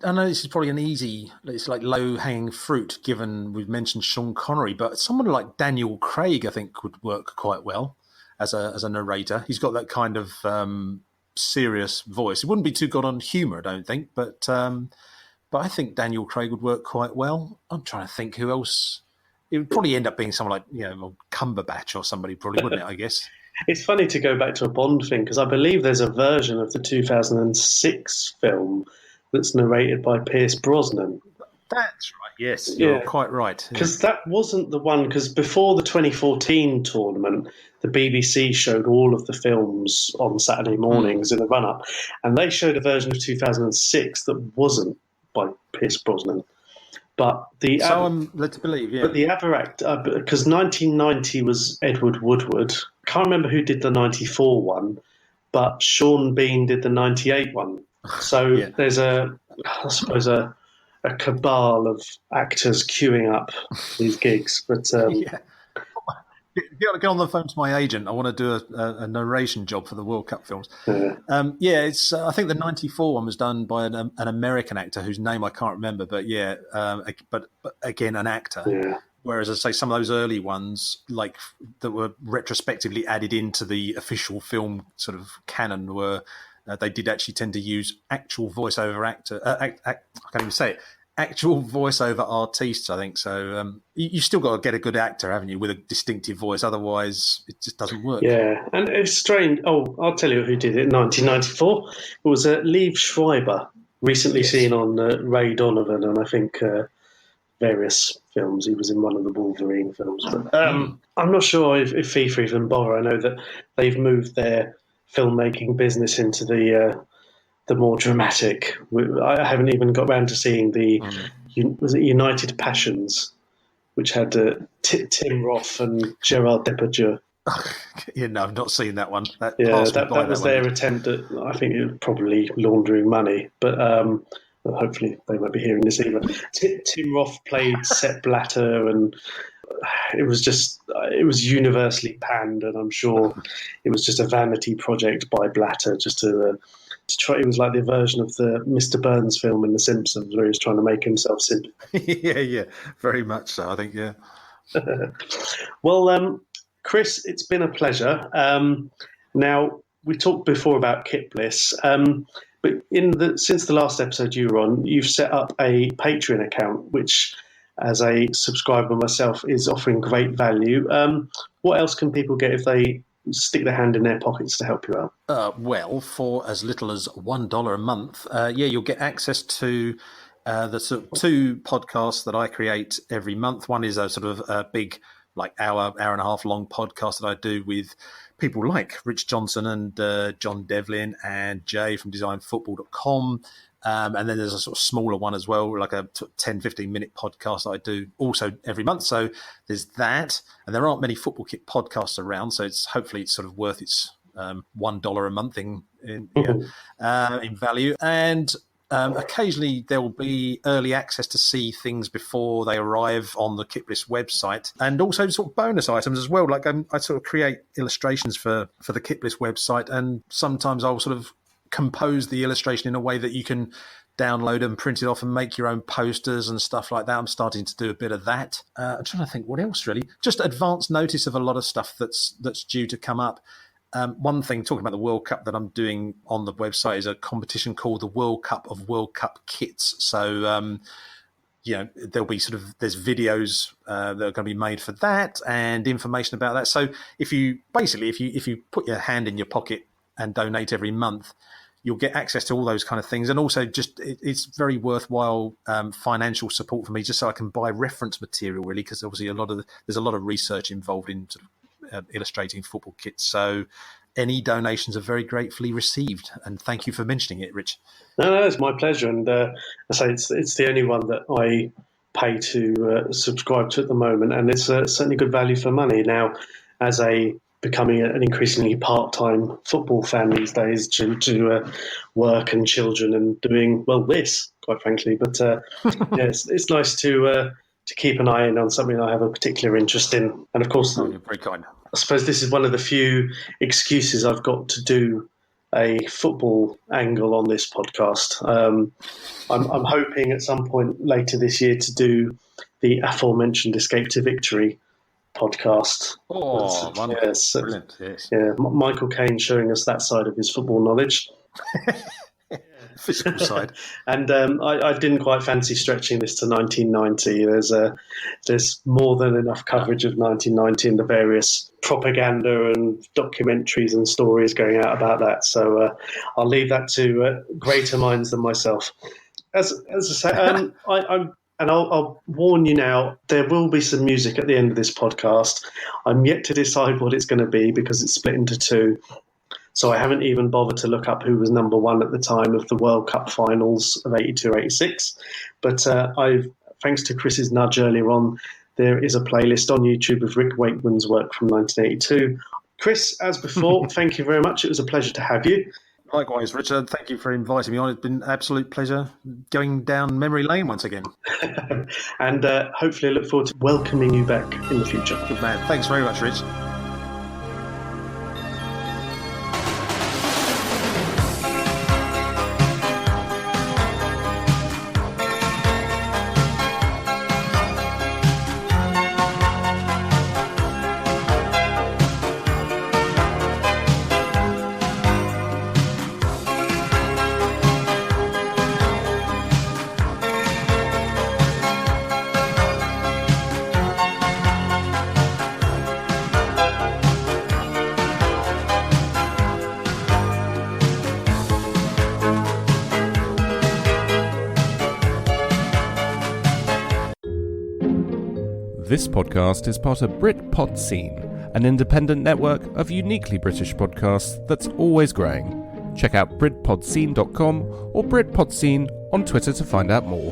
know this is probably it's like low-hanging fruit, given we've mentioned Sean Connery, but someone like Daniel Craig, I think, would work quite well as a narrator. He's got that kind of serious voice. It wouldn't be too good on humour, I don't think, but I think Daniel Craig would work quite well. I'm trying to think who else. It would probably end up being someone like, Cumberbatch or somebody, probably, wouldn't it, I guess? It's funny to go back to a Bond thing, because I believe there's a version of the 2006 film that's narrated by Pierce Brosnan. That's right, yes, you're quite right. Because that wasn't the one, because before the 2014 tournament, the BBC showed all of the films on Saturday mornings in the run-up, and they showed a version of 2006 that wasn't by Pierce Brosnan. But I'm led to believe, yeah. But the other actor, because 1990 was Edward Woodward. I can't remember who did the 94 one, but Sean Bean did the 98 one. So there's I suppose a cabal of actors queuing up these gigs. But Get on the phone to my agent. I want to do a narration job for the World Cup films. It's. I think the '94 one was done by an American actor whose name I can't remember. But but again, an actor. Yeah. Whereas I say some of those early ones, like that were retrospectively added into the official film sort of canon, were they did actually tend to use actual voiceover actor. I can't even say it. actual voiceover artists, I think. So you still got to get a good actor, haven't you, with a distinctive voice? Otherwise, it just doesn't work. Yeah, and it's strange. Oh, I'll tell you who did it in 1994. It was Liev Schreiber, recently seen on Ray Donovan, and I think various films. He was in one of the Wolverine films. But I'm not sure if FIFA even bother. I know that they've moved their filmmaking business into the more dramatic. I haven't even got round to seeing was it United Passions, which had Tim Roth and Gerard Depardieu. Yeah, no, I've not seen that one. That was their attempt at, I think, it was probably laundering money, but hopefully they won't be hearing this either. Tim Roth played Sepp Blatter, and it was universally panned, and I'm sure it was just a vanity project by Blatter just to try. It was like the version of the Mr. Burns film in The Simpsons, where he was trying to make himself simple. yeah, very much so. I think, yeah. Well, Chris, it's been a pleasure. Now, we talked before about Kit Bliss, but since the last episode you were on, you've set up a Patreon account, which, as a subscriber myself, is offering great value. What else can people get if they stick their hand in their pockets to help you out? Well, for as little as $1 a month, you'll get access to the sort of 2 podcasts that I create every month. One is a sort of a big, like hour and a half long podcast that I do with people like Rich Johnson and John Devlin and Jay from designfootball.com. And then there's a sort of smaller one as well, like a 10, 15-minute podcast that I do also every month. So there's that. And there aren't many Football Kit podcasts around, so hopefully it's sort of worth its $1 a month in value. And occasionally there will be early access to see things before they arrive on the Kit Bliss website, and also sort of bonus items as well. Like I sort of create illustrations for the Kit Bliss website, and sometimes I'll sort of compose the illustration in a way that you can download and print it off and make your own posters and stuff like that. I'm starting to do a bit of that. I'm trying to think what else really. Just advance notice of a lot of stuff that's due to come up. One thing, talking about the World Cup, that I'm doing on the website is a competition called the World Cup of World Cup Kits. So, there'll be there's videos that are going to be made for that and information about that. So if you put your hand in your pocket and donate every month, you'll get access to all those kind of things. And also it's very worthwhile financial support for me, just so I can buy reference material, really, because obviously there's a lot of research involved in sort of illustrating football kits. So any donations are very gratefully received. And thank you for mentioning it, Rich. No, it's my pleasure. And I say it's the only one that I pay to subscribe to at the moment. And it's certainly good value for money. Now, as becoming an increasingly part-time football fan these days due to work and children and doing, this, quite frankly. But it's nice to keep an eye in on something I have a particular interest in. And of course, you're very kind. I suppose this is one of the few excuses I've got to do a football angle on this podcast. I'm hoping at some point later this year to do the aforementioned Escape to Victory podcast. Oh, wonderful. Yes. Brilliant. Yes. Yeah, Michael Caine showing us that side of his football knowledge. Physical side. And I didn't quite fancy stretching this to 1990. There's more than enough coverage of 1990 and the various propaganda and documentaries and stories going out about that. So I'll leave that to greater minds than myself. As I say, I'll warn you now, there will be some music at the end of this podcast. I'm yet to decide what it's going to be because it's split into 2. So I haven't even bothered to look up who was number 1 at the time of the World Cup finals of 82-86. But thanks to Chris's nudge earlier on, there is a playlist on YouTube of Rick Wakeman's work from 1982. Chris, as before, thank you very much. It was a pleasure to have you. Likewise, Richard. Thank you for inviting me on. It's been an absolute pleasure going down memory lane once again. And hopefully I look forward to welcoming you back in the future. Good man. Thanks very much, Rich. This podcast is part of Britpod Scene, an independent network of uniquely British podcasts that's always growing. Check out BritpodScene.com or BritpodScene on Twitter to find out more.